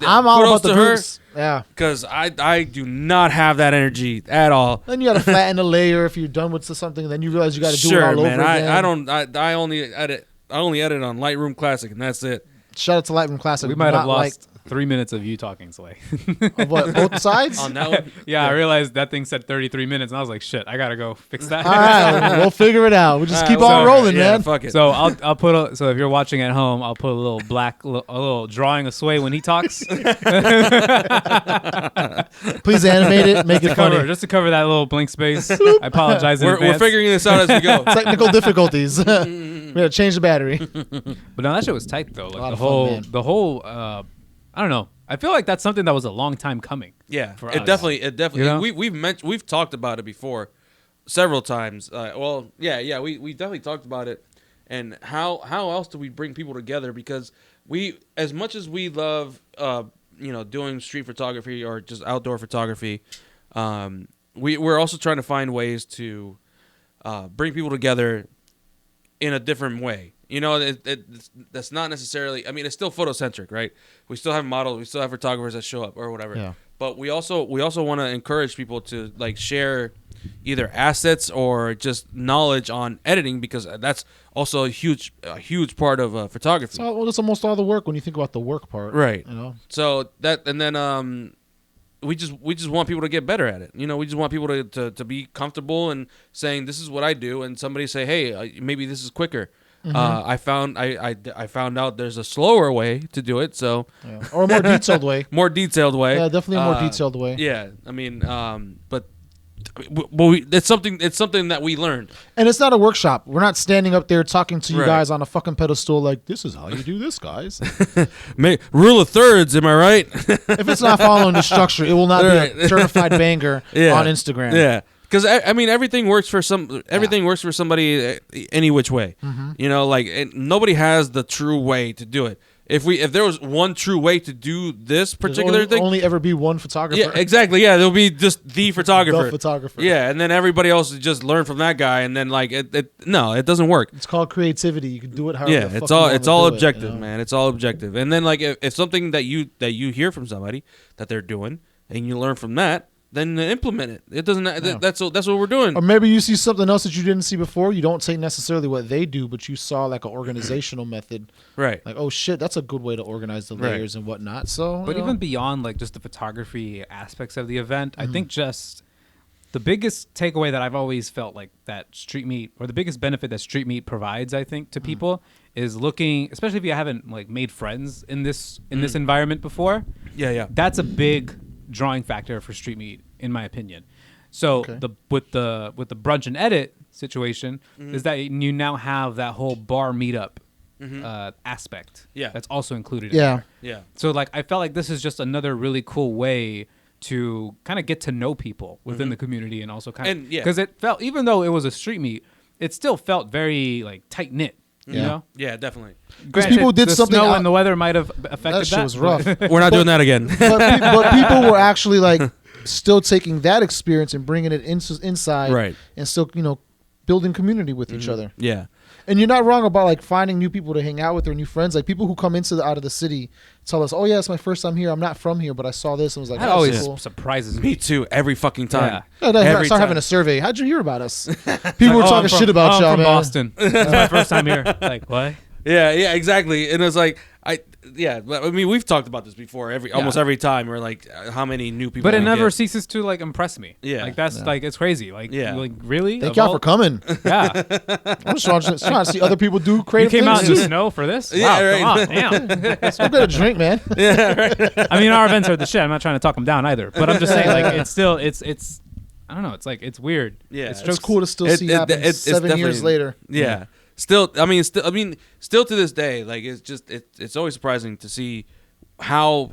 A: I'm all about the
B: her
A: groups. Yeah.
B: because I do not have that energy at all.
A: Then you got to flatten the layer if you're done with something. Then you realize you got to do it all over again.
B: I only edit on Lightroom Classic and that's it.
A: Shout out to Lightroom Classic.
C: We might have
A: Not
C: lost 3 minutes of you talking, Slay.
A: Of what, both sides?
B: On that one.
C: Yeah, I realized that thing said 33 minutes, and I was like, shit, I gotta go fix that.
A: All right, we'll figure it out. We'll just keep
B: Well,
A: on rolling,
B: yeah,
A: man.
B: Fuck it.
C: So I'll put so if you're watching at home, I'll put a little drawing of Sway when he talks.
A: Please animate it, make it funny.
C: Just to cover that little blank space. I apologize in
B: we're
C: advance.
B: figuring this out as we go.
A: Technical difficulties. We gotta change the battery.
C: But no, that shit was tight though. Like
A: lot
C: the
A: of fun,
C: whole I don't know. I feel like that's something that was a long time coming.
B: Yeah,
C: For
B: it
C: us.
B: definitely.
C: You know?
B: We've talked about it before. several times. We definitely talked about it, and how else do we bring people together? Because we, as much as we love, doing street photography or just outdoor photography, we're also trying to find ways to bring people together in a different way. That's not necessarily. I mean, it's still photocentric, right? We still have models, we still have photographers that show up or whatever.
A: Yeah.
B: But we also want to encourage people to like share either assets or just knowledge on editing, because that's also a huge part of photography.
A: So that's almost all the work when you think about the work part,
B: right?
A: So
B: that, and then we just want people to get better at it. We just want people to be comfortable and saying, this is what I do, and somebody say, hey, maybe this is quicker. I found out there's a slower way to do it, so
A: or a more detailed way.
B: More detailed way.
A: Yeah, definitely a more detailed way.
B: Yeah, I mean, but it's something that we learned.
A: And it's not a workshop. We're not standing up there talking to you
B: Right.
A: guys on a fucking pedestal like, this is how you do this, guys.
B: Rule of thirds, am I right?
A: If it's not following the structure, it will not be a certified banger on Instagram.
B: Yeah. Because I mean, everything works for somebody any which way. Nobody has the true way to do it. If there was one true way to do this particular thing,
A: only ever be one photographer.
B: Yeah, exactly. Yeah, there'll be just the photographer.
A: The photographer.
B: Yeah, and then everybody else just learn from that guy, and then it doesn't work.
A: It's called creativity. You can do it however.
B: Yeah,
A: the fuck
B: it's all
A: you wanna do
B: objective,
A: it,
B: man. It's all objective. And then if something that you hear from somebody that they're doing, and you learn from that, then implement it. It doesn't. That's what we're doing.
A: Or maybe you see something else that you didn't see before. You don't say necessarily what they do, but you saw like an organizational method.
B: Right.
A: Like, oh shit, that's a good way to organize the layers and whatnot. So,
C: but even beyond like just the photography aspects of the event, I think just the biggest takeaway that I've always felt like that Street Meet, or the biggest benefit that Street Meet provides, I think, to people is looking, especially if you haven't like made friends in this environment before.
B: Yeah.
C: That's a big drawing factor for Street Meet, in my opinion. So with the brunch and edit situation is that you now have that whole bar meetup aspect.
B: Yeah,
C: that's also included. In there.
B: Yeah.
C: So like I felt like this is just another really cool way to kind of get to know people within the community, and also kind of because it felt, even though it was a street meet, it still felt very like tight knit. You know?
B: Yeah, definitely.
A: Because people did
C: the
A: something.
C: Snow and the weather might have affected that.
A: Shit was rough.
B: We're not doing that again.
A: but people were actually like still taking that experience and bringing it inside,
B: right?
A: And still, building community with each other.
B: Yeah.
A: And you're not wrong about like finding new people to hang out with or new friends. Like people who come out of the city tell us, "Oh yeah, it's my first time here. I'm not from here, but I saw this and was like,
C: that always surprises me.
B: Me too. Every fucking time.
A: Yeah. Start having a survey. How'd you hear about us? People were talking shit about y'all,
C: from
A: man.
C: Boston. It's my first time here. Like what?
B: Yeah, exactly. And it's like I mean, we've talked about this before. Almost every time we're like, how many new people?
C: But it never ceases to like impress me.
B: Yeah,
C: like that's like it's crazy. Like like really?
A: Thank y'all for coming.
C: Yeah,
A: I'm just trying to see other people do creative
C: things. You came out in the
A: too.
C: snow for this?
B: Yeah,
C: wow,
B: right.
C: come on, damn.
A: Let's go get a drink, man.
B: Yeah, right.
C: I mean, our events are the shit. I'm not trying to talk them down either. But I'm just saying, like, it's still it's. I don't know. It's like it's weird.
B: Yeah,
A: it's cool to still see happen 7 years later.
B: Yeah. Still to this day, like it's always surprising to see how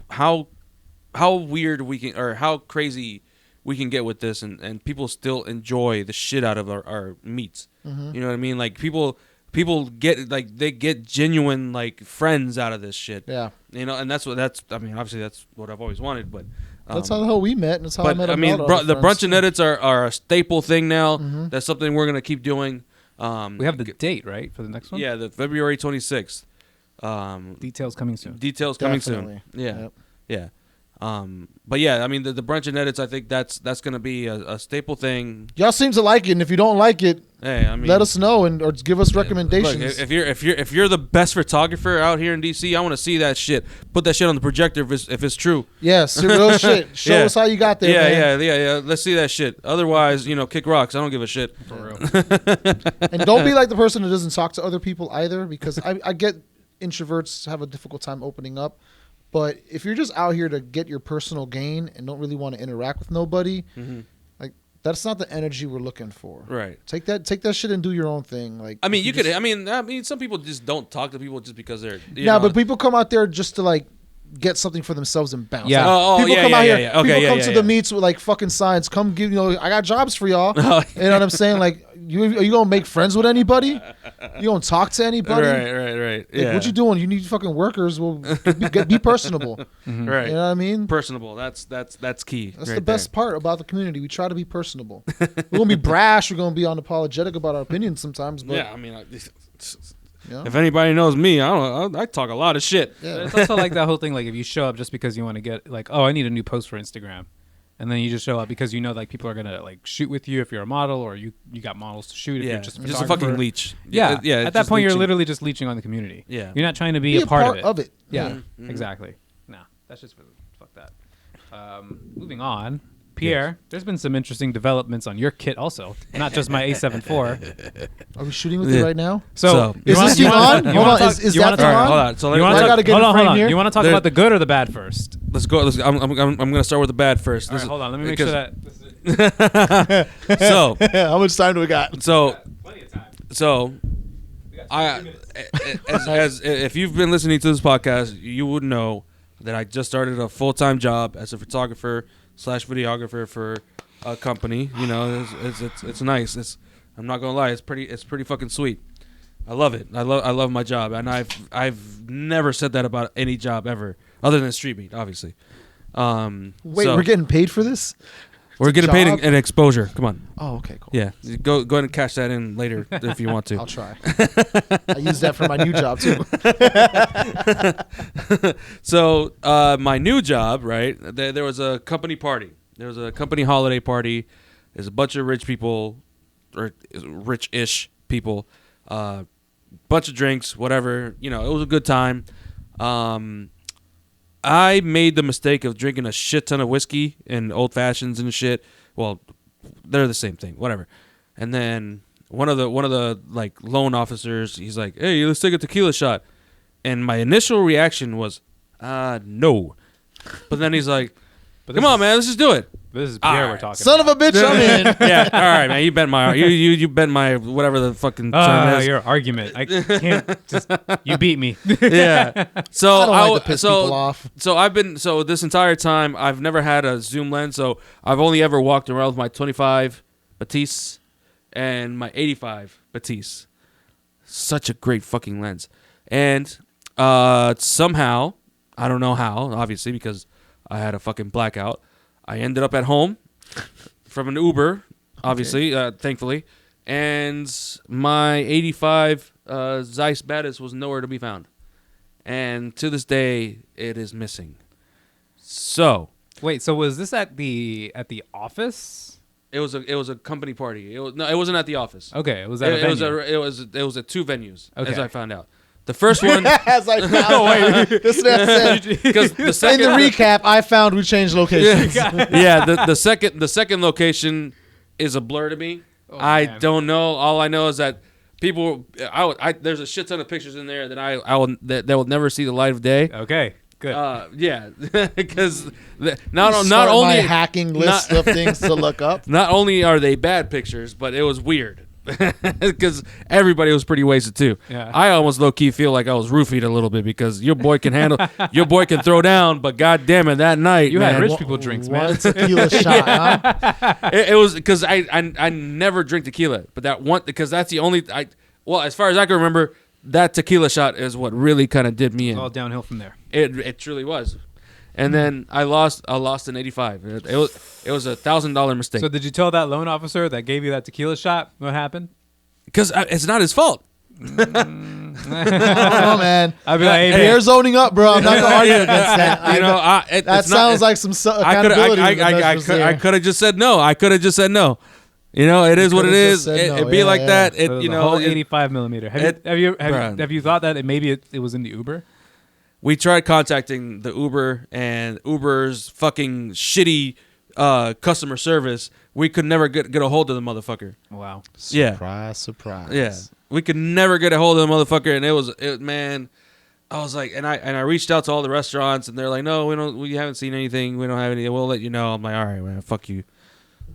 B: weird we can, or how crazy we can get with this, and people still enjoy the shit out of our meets. You know what I mean? Like people get like they get genuine like friends out of this shit.
A: Yeah.
B: And obviously that's what I've always wanted, but
A: that's how the hell we met, and that's how I met.
B: I mean, the brunch and edits are a staple thing now. That's something we're gonna keep doing.
C: We have the date, right, for the next one?
B: Yeah, the February 26th.
C: Details coming soon.
A: Definitely.
B: Yeah. Yep. Yeah. But yeah, I mean the brunch and edits, I think that's gonna be a staple thing.
A: Y'all seem to like it, and if you don't like it,
B: hey, I mean,
A: let us know or give us recommendations.
B: Look, if you're the best photographer out here in DC, I want to see that shit. Put that shit on the projector if it's true.
A: Yes, real shit. Show us how you got there, man.
B: Yeah. Let's see that shit. Otherwise, kick rocks. I don't give a shit.
C: For real.
A: And don't be like the person who doesn't talk to other people either, because I get introverts have a difficult time opening up. But if you're just out here to get your personal gain and don't really want to interact with nobody, like that's not the energy we're looking for.
B: Right.
A: Take that shit and do your own thing. Like
B: I mean, I mean, some people just don't talk to people just because they're.
A: But people come out there just to like get something for themselves and bounce.
C: Yeah.
A: Like, people come out here.
B: Okay,
A: people come to the meets with like fucking signs. Come give, I got jobs for y'all. You know what I'm saying? Like, are you gonna make friends with anybody? You gonna talk to anybody?
B: Right.
A: Like, what you doing? You need fucking workers. Well, be personable.
B: Mm-hmm. Right.
A: You know what I mean?
B: Personable. That's key.
A: That's the best part about the community. We try to be personable. We're gonna be brash. We're gonna be unapologetic about our opinions sometimes. But
B: yeah, I mean, if anybody knows me, I talk a lot of shit.
A: Yeah.
C: It's also like that whole thing. Like if you show up just because you want to get like, oh, I need a new post for Instagram, and then you just show up because like people are gonna like shoot with you if you're a model or you got models to shoot. If you're just
B: a fucking leech.
C: Yeah. At that point,
B: leeching.
C: you're literally just leeching on the community.
B: Yeah.
C: You're not trying to be a part
A: of it.
C: Yeah.
B: Mm-hmm.
C: Exactly. No, that's just fuck that. Moving on. Pierre, there's been some interesting developments on your kit also, not just my A7 IV.
A: Are we shooting with it right now?
C: So
A: is this thing on? Hold on. Is that thing on?
B: Hold on. So
C: hold on.
A: Here?
C: You want to talk about the good or the bad first?
B: Let's go. I'm gonna start with the bad first.
C: All right, hold on. Let me make sure that.
B: So
A: how much time do we got?
B: So
C: Plenty of time.
B: So as if you've been listening to this podcast, you would know that I just started a full-time job as a photographer / videographer for a company. You know, it's nice. I'm not gonna lie, it's pretty fucking sweet. I love it. I love my job, and I've never said that about any job ever, other than StreetMeet, obviously.
A: Wait, we're getting paid for this?
B: We're getting paid in exposure. Come on.
A: Oh, okay, cool.
B: Yeah, go ahead and cash that in later if you want to.
A: I'll try. I use that for my new job too.
B: So my new job, right? There was a company party. There was a company holiday party. There's a bunch of rich people, or rich-ish people. Bunch of drinks, whatever. You know, it was a good time. I made the mistake of drinking a shit ton of whiskey and old fashions and shit. Well, they're the same thing, whatever. And then one of the like loan officers, he's like, "Hey, let's take a tequila shot." And my initial reaction was, no. But then he's like, "Come on, man, let's just do it."
C: This is Pierre we're talking
A: Son of a bitch, I'm in.
B: Yeah, all right, man. You bent my whatever the fucking term is.
C: Your argument. I can't just. You beat me.
B: Yeah. So
A: I don't like to piss people off.
B: So this entire time I've never had a zoom lens. So I've only ever walked around with my 25 Batiste and my 85 Batiste. Such a great fucking lens. And somehow, I don't know how, obviously because I had a fucking blackout, I ended up at home from an Uber, obviously, thankfully, and my 85 Zeiss Batis was nowhere to be found, and to this day it is missing. So
C: wait, so was this at the office?
B: It was a company party. It wasn't at the office.
C: Okay, it was at a venue.
B: It was at two venues,
C: okay.
B: As I found out. The first one,
A: as I found, this man said,
B: because the second,
A: in the recap, I found we changed locations.
B: Yeah, the second location is a blur to me. I don't know. All I know is that people, there's a shit ton of pictures in there that will never see the light of day.
C: Okay, good.
B: Yeah, because not only
A: my hacking list of things to look up.
B: Not only are they bad pictures, but it was weird. Because everybody was pretty wasted too.
C: Yeah.
B: I almost low key feel like I was roofied a little bit because your boy can handle, your boy can throw down, but god damn it, that night
C: you
B: man,
C: had rich people drinks, man.
A: One tequila shot, huh?
B: It was because I never drink tequila, but that one because that's the only as far as I can remember, that tequila shot is what really kind of did me in.
C: All downhill from there.
B: It truly was. And then I lost an 85. It was $1,000 mistake.
C: So did you tell that loan officer that gave you that tequila shot what happened?
B: Because it's not his fault.
A: I don't know, man.
C: I'd be like, hey,
A: Pierre's owning up, bro. I'm not gonna argue against that.
B: You know,
A: that sounds like some accountability.
B: I could have just said no. You know, it is what it is. It'd be like that.
C: So you know, whole 85 millimeter. Have you thought that maybe it was in the Uber?
B: We tried contacting the Uber and Uber's fucking shitty customer service. We could never get a hold of the motherfucker.
C: Wow.
A: Surprise.
B: Yeah. We could never get a hold of the motherfucker, and man, I was like, and I reached out to all the restaurants, and they're like, no, we haven't seen anything. We don't have any. We'll let you know. I'm like, all right, man, fuck you.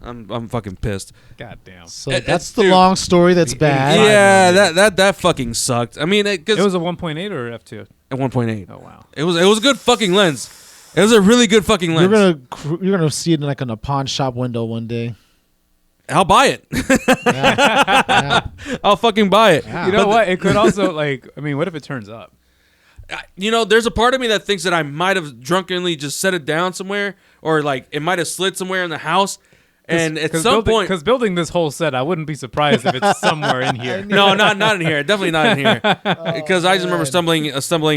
B: I'm fucking pissed.
C: God damn.
A: So that's the long story. That's bad.
B: Yeah, that fucking sucked. I mean,
C: it was a 1.8 or F2.
B: At 1.8.
C: Oh wow.
B: It was a good fucking lens. It was a really good fucking lens.
A: You're gonna see it in like in a pawn shop window one day.
B: I'll buy it.
A: Yeah.
B: I'll fucking buy it.
A: Yeah.
C: You know what? It could also what if it turns up?
B: There's a part of me that thinks that I might have drunkenly just set it down somewhere, or like it might have slid somewhere in the house. And at some point,
C: because building this whole set, I wouldn't be surprised if it's somewhere in here.
B: no, not in here. Definitely not in here. Because I just remember stumbling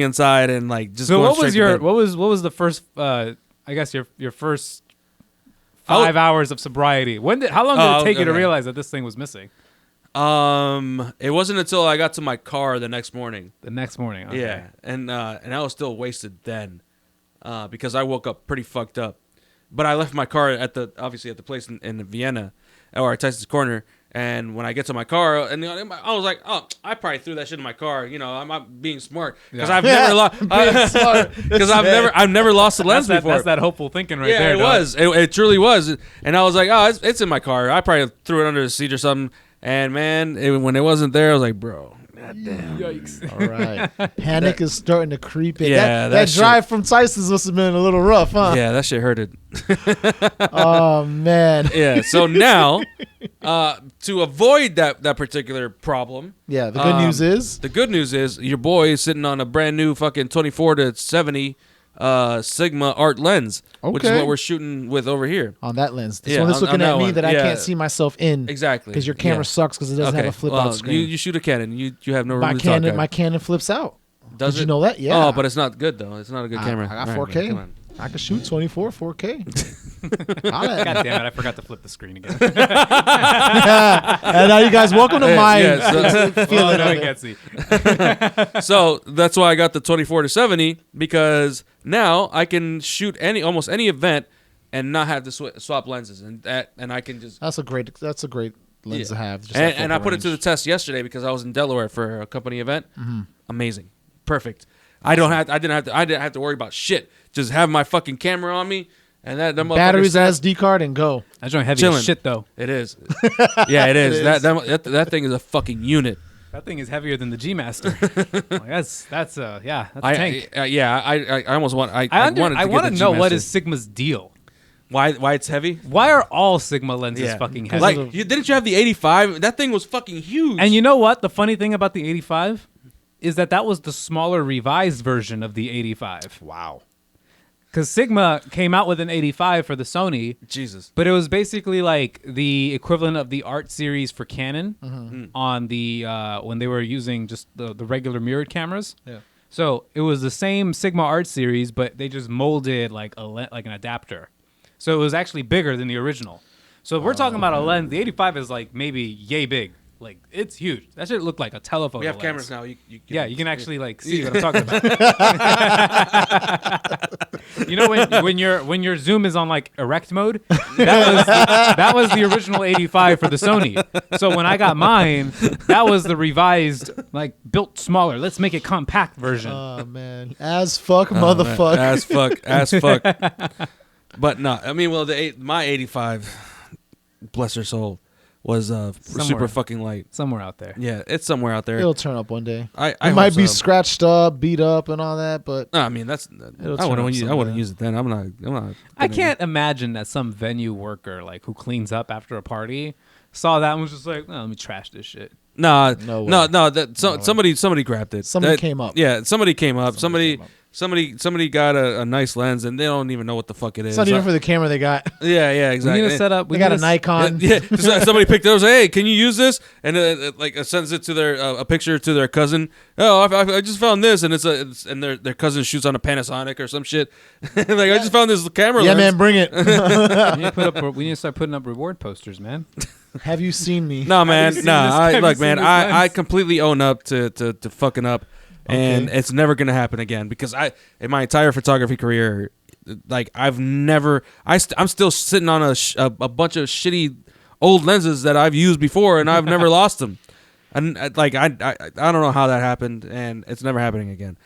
B: inside and like just.
C: So
B: going
C: what was
B: straight to bed.
C: what was the first? I guess your first 5 hours of sobriety. How long did it take you to realize that this thing was missing?
B: It wasn't until I got to my car the next morning.
C: The next morning. Okay.
B: Yeah, and I was still wasted then, because I woke up pretty fucked up. But I left my car at the place in Vienna, or at Tyson's Corner. And when I get to my car, and I was like, oh, I probably threw that shit in my car. I'm not being smart because I've never lost. Because I've never lost a lens before.
C: That's that hopeful thinking right
B: Yeah,
C: there.
B: it was. It truly was. And I was like, oh, it's in my car. I probably threw it under the seat or something. And man, when it wasn't there, I was like, bro. God damn.
C: Yikes.
A: All right. Panic is starting to creep in.
B: Yeah,
A: that
B: shit.
A: drive from Tyson's must have been a little rough, huh?
B: Yeah, that shit hurted.
A: Oh, man.
B: Yeah, so now, to avoid that particular problem.
A: Yeah, the good news is?
B: The good news is your boy is sitting on a brand new fucking 24-70 Sigma art lens, which is
A: Okay.
B: what we're shooting with over here.
A: On that lens. This
B: Yeah,
A: one is
B: on
A: looking
B: that
A: at me
B: one.
A: that I
B: Yeah.
A: can't see myself in.
B: Exactly.
A: Because your camera sucks because it doesn't have a flip-out screen.
B: You shoot a Canon. You have no room
A: my
B: to talk.
A: Canon, my Canon flips out.
B: Does
A: Did
B: it?
A: you know that? Yeah.
B: Oh, but it's not good though. It's not a good camera.
A: I got
B: All right,
A: 4K.
B: man, come on.
A: I can shoot 24, 4K.
C: God damn it! I forgot to flip the screen again.
A: And now you guys, welcome to my feeling
C: no,
A: of
C: I
A: it.
C: can't see.
B: So that's why I got the 24-70, because now I can shoot almost any event and not have to swap lenses, and I can just.
A: That's a great lens to have. Just
B: And,
A: that
B: I
A: focal
B: put it to the
A: range.
B: test yesterday because I was in Delaware for a company event. Amazing, perfect. I didn't have to worry about shit. Just have my fucking camera on me, and that
A: batteries, SD card, and go.
C: That joint heavy
B: Chilling.
C: as shit though.
B: It is. Yeah, it is.
A: It is.
B: That thing is a fucking unit.
C: That thing is heavier than the G Master. That's a tank.
B: I almost want. I
C: want to know what is Sigma's deal.
B: Why it's heavy?
C: Why are all Sigma lenses fucking heavy?
B: Like, didn't you have the 85? That thing was fucking huge.
C: And you know what? The funny thing about the 85 is that was the smaller revised version of the 85.
A: Wow.
C: Because Sigma came out with an 85 for the Sony.
B: Jesus.
C: But it was basically like the equivalent of the art series for Canon on the when they were using just the regular mirrored cameras.
A: Yeah.
C: So it was the same Sigma art series, but they just molded like an adapter. So it was actually bigger than the original. So if we're talking about a lens, the 85 is like maybe yay big. Like, it's huge. That shit looked like a telephone.
B: We have
C: lens.
B: cameras now. You
C: can actually like see what I'm talking about. You know when your zoom is on like erect mode, that was the original 85 for the Sony. So when I got mine, that was the revised, like built smaller. Let's make it compact version.
A: Oh man, as fuck, motherfucker.
B: As fuck. But no, I mean, well, my 85, bless her soul, was super fucking light.
C: Somewhere out there.
B: Yeah, it's somewhere out there.
A: It'll turn up one day.
B: I
A: it might
B: hope
A: be
B: so.
A: scratched up, beat up, and all that, but
B: No, I mean I wouldn't use it then. I'm not.
C: I can't imagine that some venue worker like who cleans up after a party saw that and was just like, let me trash this shit.
B: No.
A: way.
B: Somebody grabbed it.
A: Somebody came up.
B: Yeah, somebody came up. Somebody got a nice lens, and they don't even know what the fuck it is.
A: it's not even for the camera they got.
B: Yeah, exactly.
C: We need to set up.
A: They got a Nikon.
B: Yeah, somebody picked those. Hey, can you use this? And sends it to their a picture to their cousin. Oh, I just found this, and and their cousin shoots on a Panasonic or some shit. Like, I just found this camera.
A: Yeah,
B: lens.
A: man, bring it.
C: We need to start putting up reward posters, man.
A: Have you seen me?
B: No, man.
C: seen
B: No,
C: this? Have you
B: look,
C: seen
B: man.
C: this
B: I
C: lens?
B: completely own up to fucking up, and it's never gonna happen again because in my entire photography career, like I'm still sitting on a bunch of shitty old lenses that I've used before, and I've never lost them. And like I don't know how that happened, and it's never happening again.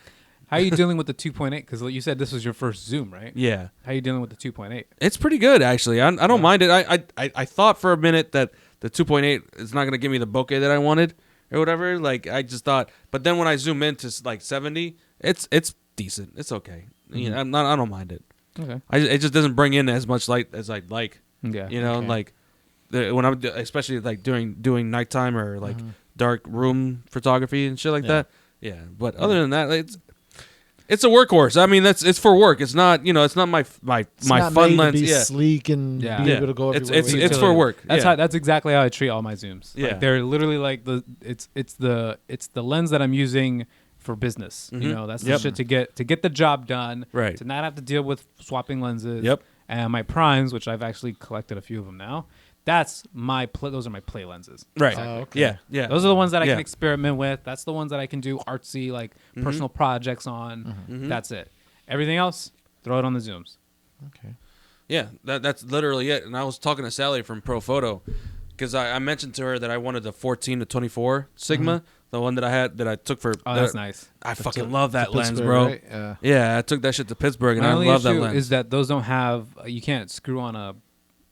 C: How are you dealing with the 2.8? Because you said this was your first zoom, right?
B: Yeah,
C: How are you dealing with the 2.8?
B: it's pretty good actually. I don't mind it. I thought for a minute that the 2.8 is not gonna give me the bokeh that I wanted, or whatever. Like I just thought, but then when I zoom into like 70, it's decent. It's okay. You know, I don't mind it.
C: Okay.
B: It just doesn't bring in as much light as I'd like.
C: Yeah.
B: You know, like when I'm especially like doing nighttime or like dark room photography and shit like that. Yeah, but other than that, it's a workhorse. I mean, it's for work. It's not, it's not my
A: not
B: fun
A: made
B: lens.
A: To be
B: Yeah,
A: sleek and be able to go everywhere.
B: It's for work.
C: That's exactly how I treat all my zooms.
B: Yeah,
C: like, they're literally like it's the lens that I'm using for business. You know, that's the shit to get the job done.
B: Right.
C: To not have to deal with swapping lenses.
B: Yep.
C: And my primes, which I've actually collected a few of them now. Those are my play lenses.
B: Right.
A: Okay.
B: Yeah.
C: Those are the ones that I can experiment with. That's the ones that I can do artsy, like personal projects on. That's it. Everything else, throw it on the zooms.
A: Okay.
B: Yeah, that's literally it. And I was talking to Sally from Pro Photo because I mentioned to her that I wanted the 14 to 24 Sigma, the one that I took for.
C: Oh, that's nice.
B: I fucking love that lens,
A: Pittsburgh,
B: bro.
A: right?
B: Yeah, I took that shit to Pittsburgh, and
C: My
B: I
C: only
B: love that
C: issue
B: lens.
C: is that those don't have. You can't screw on a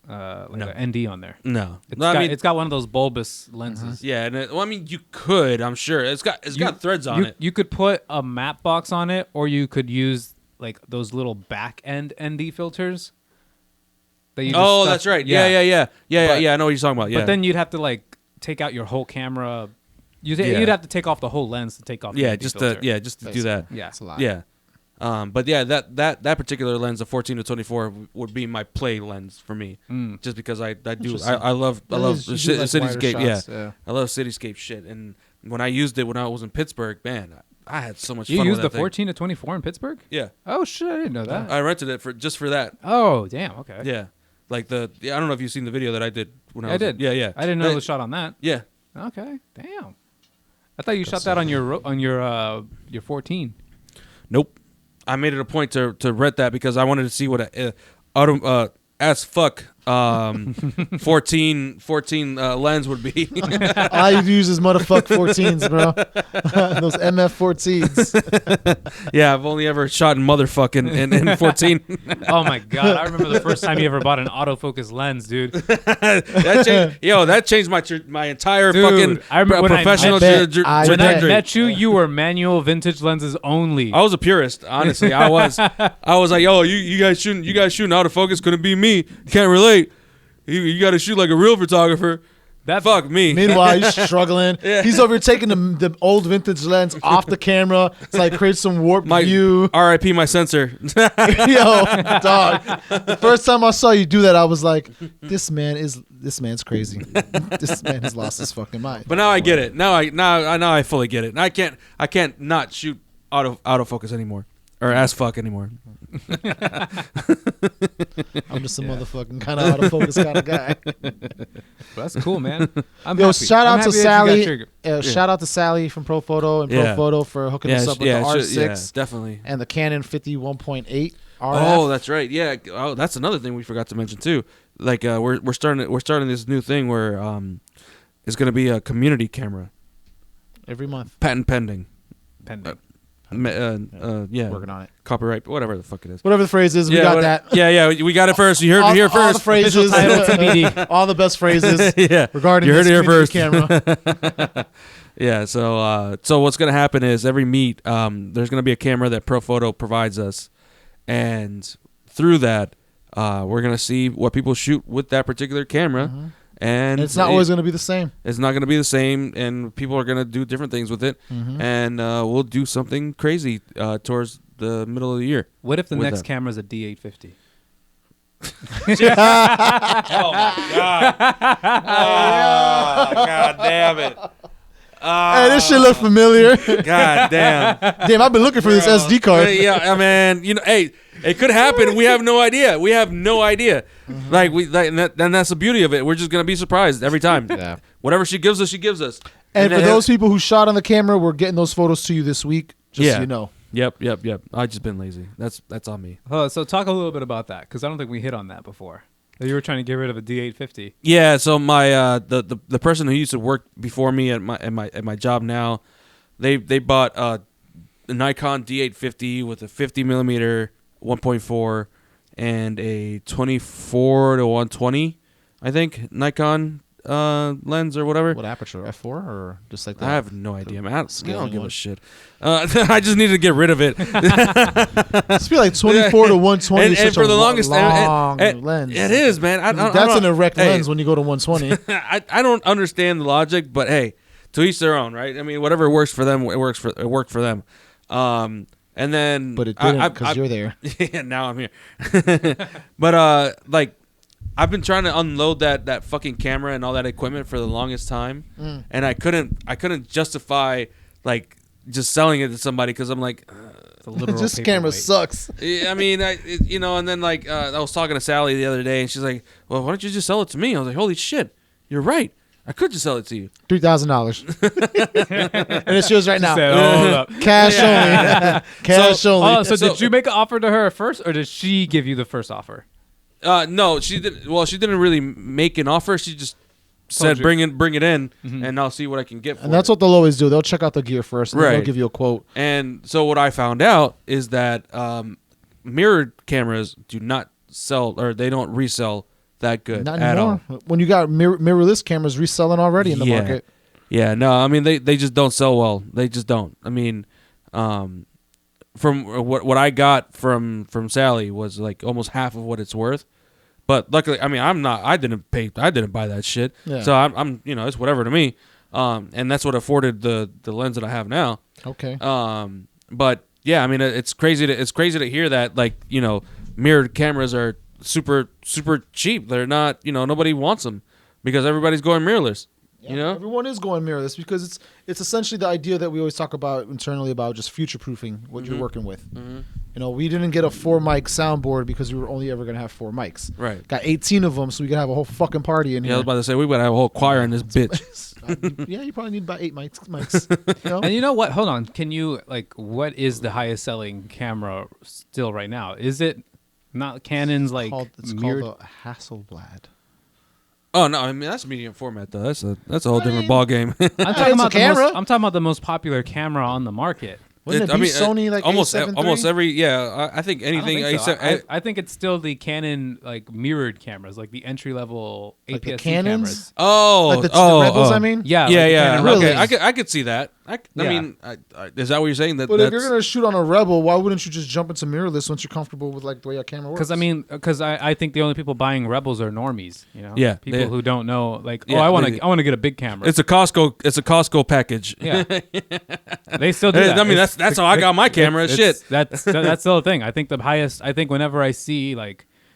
C: an ND on there.
B: No,
C: It's got one of those bulbous lenses.
B: Yeah, and I mean, you could. I'm sure it's got threads on it.
C: You could put a matte box on it, or you could use like those little back end ND filters. That you just
B: That's right. Yeah. I know what you're talking about. Yeah,
C: but then you'd have to like take out your whole camera. You'd have to take off the whole lens to take off. The ND filter.
B: just to do that.
C: Yeah,
A: That's a lot.
B: Yeah. But yeah, that particular lens, the 14 to 24, would be my play lens for me, just because I love cityscape. Yeah, I love cityscape shit. And when I used it when I was in Pittsburgh, man, I had so much fun.
C: You used
B: with
C: the 14 to 24 in Pittsburgh?
B: Yeah.
C: Oh shit, I didn't know that.
B: I rented it for that.
C: Oh damn. Okay.
B: Yeah, like I don't know if you've seen the video that I did when I did. Yeah.
C: I didn't know it was shot on that.
B: Yeah.
C: Okay. Damn. I thought you shot that on your 14.
B: Nope. I made it a point to rent that because I wanted to see what as fuck 14 lens would be.
A: All you use is motherfuck 14s, bro. Those MF 14s.
B: Yeah, I've only ever shot in motherfuck in 14.
C: Oh my god, I remember the first time you ever bought an autofocus lens, dude.
B: that changed my entire
C: Dude,
B: fucking
C: I remember
B: professional
C: when I
B: trajectory.
C: met you, you were manual vintage lenses only.
B: I was a purist, honestly. I was like, yo, you guys shooting autofocus, couldn't be me. Can't relate. You got to shoot like a real photographer. Fuck me.
A: Meanwhile, he's struggling. He's over here taking the old vintage lens off the camera to like create some warped view.
B: R.I.P. my sensor.
A: Yo, dog. The first time I saw you do that, I was like, this man's crazy. This man has lost his fucking mind.
B: But now I get it. Now I fully get it. And I can't not shoot autofocus anymore. Or ass fuck anymore.
A: I'm just a motherfucking kind of autofocus kind of guy.
C: Well, that's cool, man. I'm
A: Yo,
C: happy.
A: shout
C: I'm
A: out to
C: happy that
A: Sally.
C: you got
A: Shout out to Sally from Pro Photo and Pro Photo for hooking us up with the R6.
B: Definitely.
A: And the Canon 51.8 RF.
B: Oh, that's right. Yeah. Oh, that's another thing we forgot to mention too. Like we're starting this new thing where it's going to be a community camera.
A: Every month.
B: Patent pending.
A: Yeah. Working on it.
B: Copyright, whatever the fuck it is.
A: Whatever the phrase is, we got that.
B: Yeah, we got it first. You heard it here first.
A: All the phrases, all the best phrases regarding
B: you heard
A: this
B: it here first.
A: camera.
B: Yeah, so what's going to happen is every meet, there's going to be a camera that Pro Photo provides us, and through that, we're going to see what people shoot with that particular camera. Mm-hmm. And
A: it's not always going to be the same.
B: It's not going to be the same, and people are going to do different things with it, and we'll do something crazy towards the middle of the year.
C: What if the next camera is a D850?
B: Oh my god! Oh, god damn it!
A: Hey, this shit look familiar.
B: God damn!
A: Damn, I've been looking for this SD card.
B: Yeah, man. Hey, it could happen. We have no idea. And that's the beauty of it. We're just gonna be surprised every time.
A: Yeah.
B: Whatever she gives us, she gives us.
A: And for those people who shot on the camera, we're getting those photos to you this week. Just so you know.
B: Yep. I just been lazy. That's on me.
C: So talk a little bit about that, because I don't think we hit on that before. You were trying to get rid of a D850.
B: Yeah. So my the person who used to work before me at my job now, they bought a Nikon D850 with a 50 millimeter 1.4 and a 24 to 120, I think, Nikon lens or whatever.
A: What aperture? F4 or just like that?
B: I have no idea, man. I don't give
A: one?
B: a shit. I just need to get rid of it.
A: It's be like 24 to 120.
B: And
A: Such
B: for
A: a
B: the longest
A: long lens.
B: It is, man.
A: That's an erect lens when you go to 120.
B: I don't understand the logic, but hey, to each their own, right? I mean, whatever works for them, it worked for them. And then,
A: but it didn't because you're there.
B: Yeah, now I'm here. But like, I've been trying to unload that fucking camera and all that equipment for the longest time, and I couldn't justify like just selling it to somebody because I'm like,
A: this camera sucks.
B: I mean, and then like I was talking to Sally the other day, and she's like, "Well, why don't you just sell it to me?" I was like, "Holy shit, you're right. I could just sell it to you.
A: $3,000, and it's yours right now.
C: Hold up.
A: Cash only. Cash only.
C: Oh, so did you make an offer to her first, or did she give you the first offer?
B: No, she did. Well, she didn't really make an offer. She just said, "Bring it in, and I'll see what I can get."
A: And that's what they'll always do. They'll check out the gear first, and then they'll give you a quote.
B: And so what I found out is that mirrored cameras do not sell, or they don't resell that good
A: Not
B: at
A: anymore.
B: all.
A: When you got mirrorless cameras reselling already in the market.
B: Yeah, no, I mean they just don't sell well. They just don't. I mean, from what I got from Sally was like almost half of what it's worth. But luckily, I mean, I didn't buy that shit. Yeah. So I'm it's whatever to me. And that's what afforded the lens that I have now.
A: Okay.
B: But yeah, I mean, it's crazy to hear that, like, mirrored cameras are super cheap. They're not, nobody wants them because everybody's going mirrorless.
A: Yeah, everyone is going mirrorless because it's essentially the idea that we always talk about internally about just future proofing what you're working with. We didn't get a 4-mic soundboard because we were only ever gonna have 4 mics.
B: Right.
A: Got 18 of them, so we could have a whole fucking party in here.
B: Yeah, I was about to say we would have a whole choir in this bitch.
A: Yeah, you probably need about 8 mics.
C: And you know what? Hold on. Can you what is the highest selling camera still right now? Is it not Canon's
A: it's called a Hasselblad.
B: Oh no! I mean that's medium format though. That's a whole different ball game.
A: I'm talking
C: about the most popular camera on the market.
A: Wouldn't it be Sony
B: almost
A: A7 III?
B: almost every I think anything.
C: I think it's still the Canon mirrored cameras, like the entry level
A: like
C: APS-C
A: cameras.
C: cameras.
A: Like the Rebels. I mean,
C: yeah.
A: Really?
B: Okay, I could see that. I mean, is that what you're saying?
A: But if you're gonna shoot on a Rebel, why wouldn't you just jump into mirrorless once you're comfortable with the way your camera works?
C: Because I think the only people buying Rebels are normies.
B: Yeah,
C: people who don't know. I want to get a big camera.
B: It's a Costco package.
C: Yeah, they still do that.
B: I mean, that's how I got my camera. Shit,
C: that's still a thing. I think the highest. I think whenever I see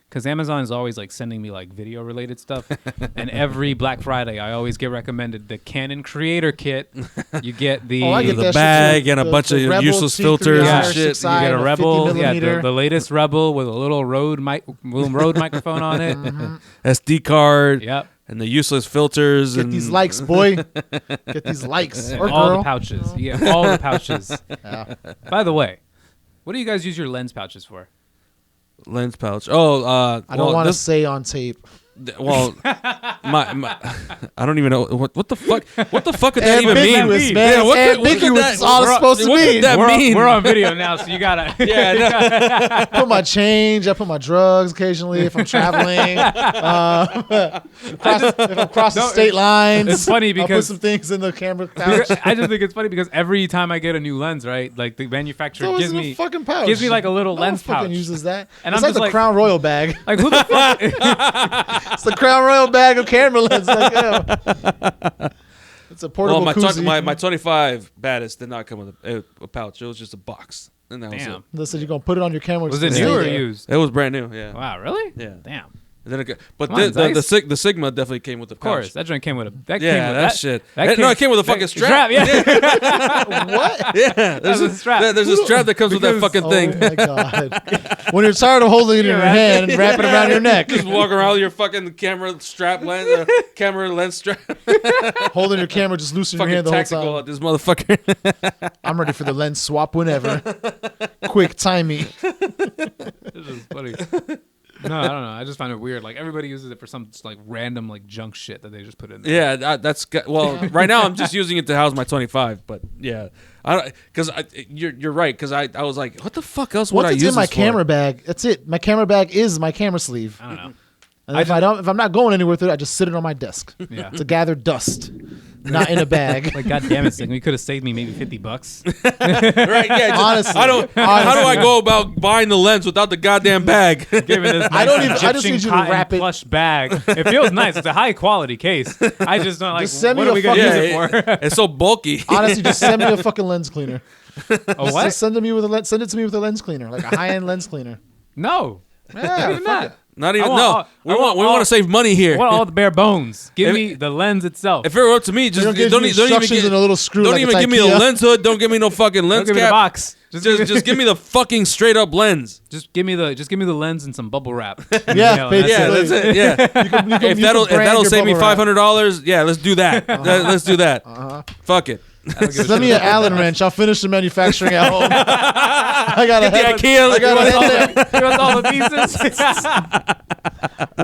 C: because Amazon is always sending me video related stuff, and every Black Friday I always get recommended the Canon Creator Kit. You get the
B: bag and a bunch of useless filters and shit.
C: You get a Rebel, the latest Rebel with a little Rode microphone on it,
B: SD card.
C: Yep.
B: And the useless filters.
A: Get these likes, boy. Get these likes. Or
C: all
A: girl.
C: the pouches. You get all the pouches. Yeah. By the way, what do you guys use your lens pouches for?
B: Lens pouch. I
A: don't want to say on tape.
B: Well, my I don't even know what the fuck. What the fuck could that even mean?
A: Man. Yeah, what ambiguous. All it's supposed to mean.
C: We're on video now, so you gotta.
B: Yeah.
A: Put my change. I put my drugs occasionally if I'm traveling. If I'm crossing state lines.
C: It's funny because
A: I'll put some things in the camera pouch.
C: I just think it's funny because every time I get a new lens, right, the manufacturer gives me
A: a fucking pouch.
C: Gives me a little lens pouch.
A: Fucking uses that.
C: And
A: it's
C: I'm
A: like the Crown Royal bag.
C: Who the fuck?
A: It's the Crown Royal bag of camera lenses. It's a portable koozie.
B: My 25 baddest did not come with a pouch. It was just a box. And that was it.
A: Listen, you're going to put it on your camera.
C: Was it new or used?
B: It was brand new, yeah.
C: Wow, really?
B: Yeah.
C: Damn.
B: And then the Sigma definitely came with a pouch.
C: Of course, that joint came with a.
B: It came with a fucking strap.
A: Yeah. What?
B: Yeah, there's a strap. There's a strap that comes with that fucking thing.
A: Oh my god! When you're tired of holding it in your hand and wrap it around your neck,
B: just walk around with your fucking camera lens strap,
A: holding your camera just loose in your hand the whole time.
B: At this motherfucker.
A: I'm ready for the lens swap whenever. Quick, time me.
C: This is funny. No, I don't know. I just find it weird. Everybody uses it for some random junk shit that they just put in there.
B: Yeah, right now I'm just using it to house my 25. But yeah, you're right. Because I was like, what the fuck else would I use?
A: What's in my camera bag? That's it. My camera bag is my camera sleeve.
C: I don't know.
A: And if I'm not going anywhere with it, I just sit it on my desk
C: Yeah.
A: to gather dust, not in a bag.
C: Like, God damn it, Sting. You could have saved me maybe $50.
B: Right? Yeah. Just,
A: Honestly,
B: how do I go about buying the lens without the goddamn bag?
C: Give me this
A: I don't even-
C: Egyptian
A: I just need you to
C: cotton
A: wrap it.
C: plush bag. It feels nice. It's a high quality case. I just don't like.
A: Just send
C: what
A: me
C: are we
A: a
C: gonna use
A: fucking-
C: it for?
B: It's so bulky.
A: Honestly, just send me a fucking lens cleaner.
C: A what?
A: Just send it to me with a lens cleaner, like a high-end lens cleaner.
C: No.
A: Yeah,
C: Even that.
B: Not even.
C: I want
B: No.
C: all-
B: We want to save money here.
C: I want all the bare bones. Give
B: If-
C: me the lens itself.
B: If it were up to me, just
A: don't give
B: don't
A: you
B: even
A: instructions and a little screw
B: Don't
A: like
B: even
A: it's
B: give me the
A: IKEA.
B: lens hood. Don't give me no fucking
C: Don't
B: lens
C: give me the
B: cap.
C: box.
B: Just give me the fucking straight up lens.
C: Just give me the lens and some bubble wrap.
A: Yeah,
C: that's
B: Yeah,
C: it.
B: that's it. Yeah. If that'll save me $500, yeah, let's do that. Let's do that. Fuck it.
A: Send me an Allen wrench. I'll finish the manufacturing at home. I got a
B: The
A: head.
B: IKEA.
A: I got a head there.
C: Give us all the pieces.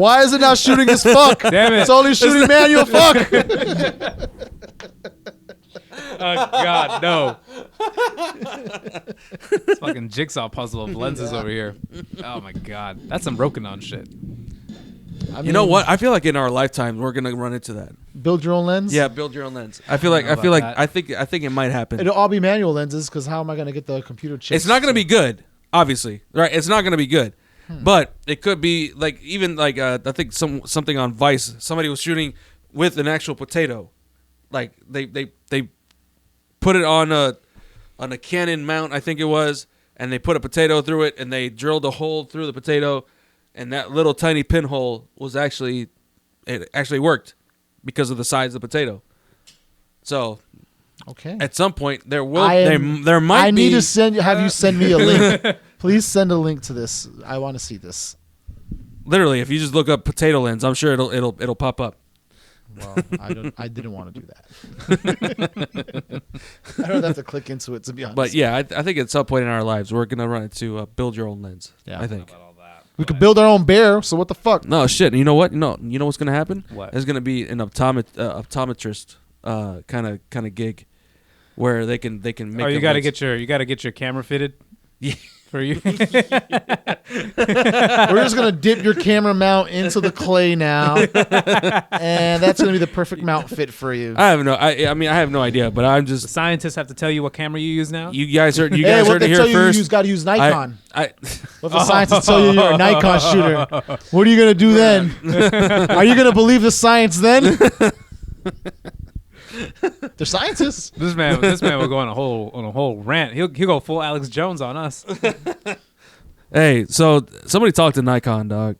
A: Why is it not shooting as fuck?
C: Damn it.
A: It's only shooting manual. Fuck.
C: Oh God, no! It's fucking jigsaw puzzle of lenses over here. Oh my God, that's some Rokinon shit.
B: You know what? I feel like in our lifetime we're gonna run into that.
A: Build your own lens.
B: Yeah, build your own lens. I think I think it might happen.
A: It'll all be manual lenses because how am I gonna get the computer chips?
B: It's not gonna be good, obviously, right? It's not gonna be good, but it could be like even like I think something on Vice. Somebody was shooting with an actual potato, like they put it on a Canon mount, I think it was, and they put a potato through it, and they drilled a hole through the potato, and that little tiny pinhole was actually worked because of the size of the potato. So
A: Okay.
B: at some point there
A: I
B: might be.
A: need to have you send me a link. Please send a link to this. I want to see this.
B: Literally, if you just look up potato lens, I'm sure it'll pop up.
A: Well, I didn't want to do that. I don't have to click into it to be honest.
B: But yeah, I think at some point in our lives we're gonna run into build your own lens.
A: Yeah.
B: I think.
A: we could build our own bear. So what the fuck?
B: No shit. You know what? No, you know what's gonna happen?
C: What?
B: There's gonna be an optometrist kind of gig where they can make.
C: Oh, you
B: a
C: gotta
B: lens.
C: get your camera fitted.
B: Yeah.
C: For you.
A: We're just gonna dip your camera mount into the clay now, and that's gonna be the perfect mount fit for you.
B: I have no idea, but I'm
C: The
B: just.
C: scientists have to tell you what camera you use now.
B: You guys heard
A: Hey,
B: it
A: what they
B: here
A: tell you?
B: first.
A: You got to use Nikon.
B: I
A: What if the scientists tell you you're a Nikon shooter? What are you gonna do then? Are you gonna believe the science then? They're scientists.
C: This man will go on a whole rant. He'll go full Alex Jones on us.
B: Hey, so somebody talk to Nikon, dog.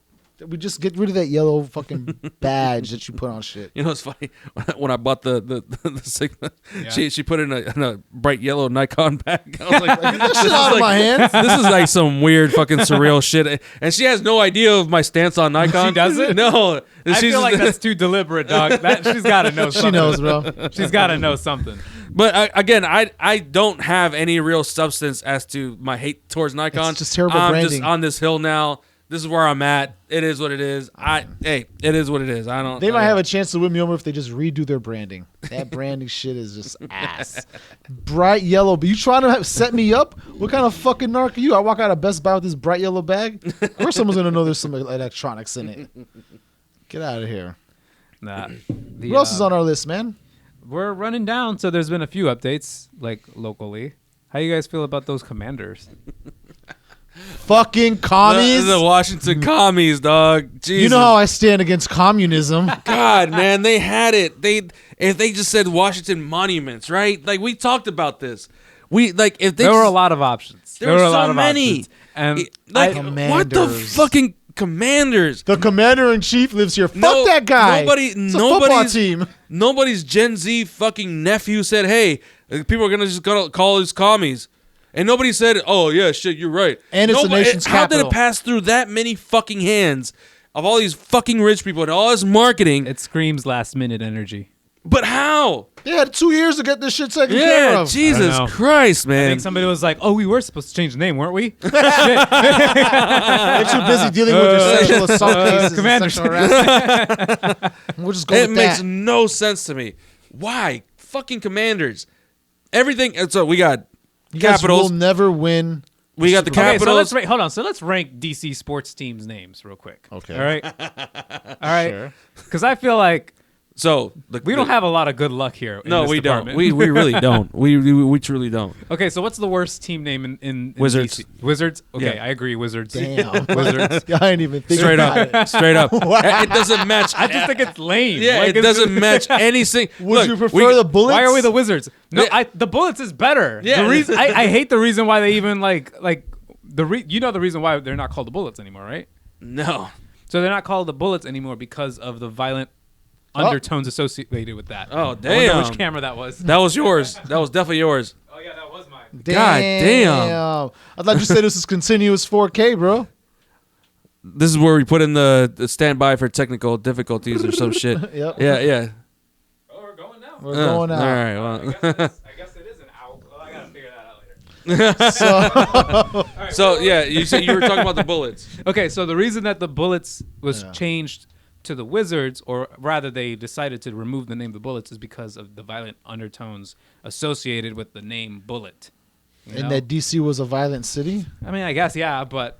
A: We just get rid of that yellow fucking badge that you put on shit.
B: You know, it's funny when I bought the Sigma.
C: Yeah.
B: She put it in a bright yellow Nikon bag. I was like,
A: Get that shit out of my hands.
B: this is like some weird fucking surreal shit. And she has no idea of my stance on Nikon.
C: She doesn't?
B: No.
C: I
B: She's
C: feel like that's too deliberate, dog. She's got to know something.
A: She knows, bro.
C: She's got to know something.
B: But I don't have any real substance as to my hate towards Nikon.
A: It's just terrible
B: I'm
A: branding.
B: just on this hill now. This is where I'm at. It is what it is. It is what it is. I don't.
A: They might have a chance to win me over if they just redo their branding. That branding shit is just ass. Bright yellow. But you trying to set me up? What kind of fucking narc are you? I walk out of Best Buy with this bright yellow bag. Of course someone's gonna know there's some electronics in it. Get out of here.
C: Nah.
A: What else is on our list, man?
C: We're running down, so there's been a few updates, like locally. How you guys feel about those commanders?
A: Fucking commies.
B: The Washington commies, dog. Jesus.
A: You know how I stand against communism.
B: God, man, they had it. If they just said Washington monuments, right? Like we talked about this.
C: There were a lot of options.
B: There were
C: a
B: so
C: lot of
B: many.
C: options. And
B: Like what the
A: Commanders.
B: fucking commanders?
A: The commander in chief lives here. Fuck that guy. It's a football team.
B: Nobody's Gen Z fucking nephew said, "Hey, people are gonna call us commies." And nobody said, "Oh yeah, shit, you're right."
A: And it's the nation's
B: How did
A: capital.
B: it pass through that many fucking hands of all these fucking rich people and all this marketing?
C: it screams last minute energy.
B: But how?
A: They had 2 years to get this shit taken care
B: Yeah,
A: of.
B: Jesus
C: I know.
B: Christ,
C: I
B: man.
C: think somebody was like, "Oh, we were supposed to change the name, weren't we?"
A: They're too busy dealing with their sexual assault cases and
C: commanders.
A: sexual harassment. We'll just go
B: It
A: with
B: makes
A: that.
B: no sense to me. Why? Fucking commanders. Everything. So we got
A: You guys
B: capitals.
A: will never win
B: We got the
C: Okay,
B: Capitals.
C: So let's rank DC sports teams' names real quick.
A: Okay.
C: All right. All right.
A: Sure.
C: Because I feel like
B: So
C: we don't have a lot of good luck here. In
B: No,
C: this
B: we
C: department.
B: don't. We really don't. We truly don't.
C: Okay, so what's the worst team name in
B: Wizards.
C: DC? Wizards. Okay,
B: Yeah.
C: I agree. Wizards.
A: Damn.
C: Wizards.
A: I ain't even thinking
B: Straight
A: about
B: up. Straight up.
A: Wow.
B: It doesn't match.
C: I just think it's lame.
B: Yeah,
C: Like,
B: it doesn't match anything.
A: Would you prefer the Bullets?
C: Why are we the Wizards? No,
B: Yeah.
C: the Bullets is better.
B: Yeah.
C: The reason I hate the reason why they even the reason why they're not called the Bullets anymore, right?
B: No.
C: So they're not called the Bullets anymore because of the violent undertones associated with that.
B: Oh,
C: I
B: damn.
C: wonder which camera that was.
B: That was yours. That was definitely yours.
C: Oh yeah, that was mine.
B: God damn.
A: I thought you said this is continuous 4K, bro.
B: This is where we put in the standby for technical difficulties or some shit.
A: Yep.
B: Yeah.
C: Oh, we're going now.
A: We're going out.
B: All right. Well.
C: I guess it is an out. Well, I gotta figure that out later.
A: So,
B: So yeah, you said you were talking about the Bullets.
C: Okay, so the reason that the Bullets was
A: Yeah.
C: changed to the Wizards, or rather they decided to remove the name the Bullets, is because of the violent undertones associated with the name Bullet. You
A: and
C: know?
A: that DC was a violent city?
C: I mean, I guess, yeah, but...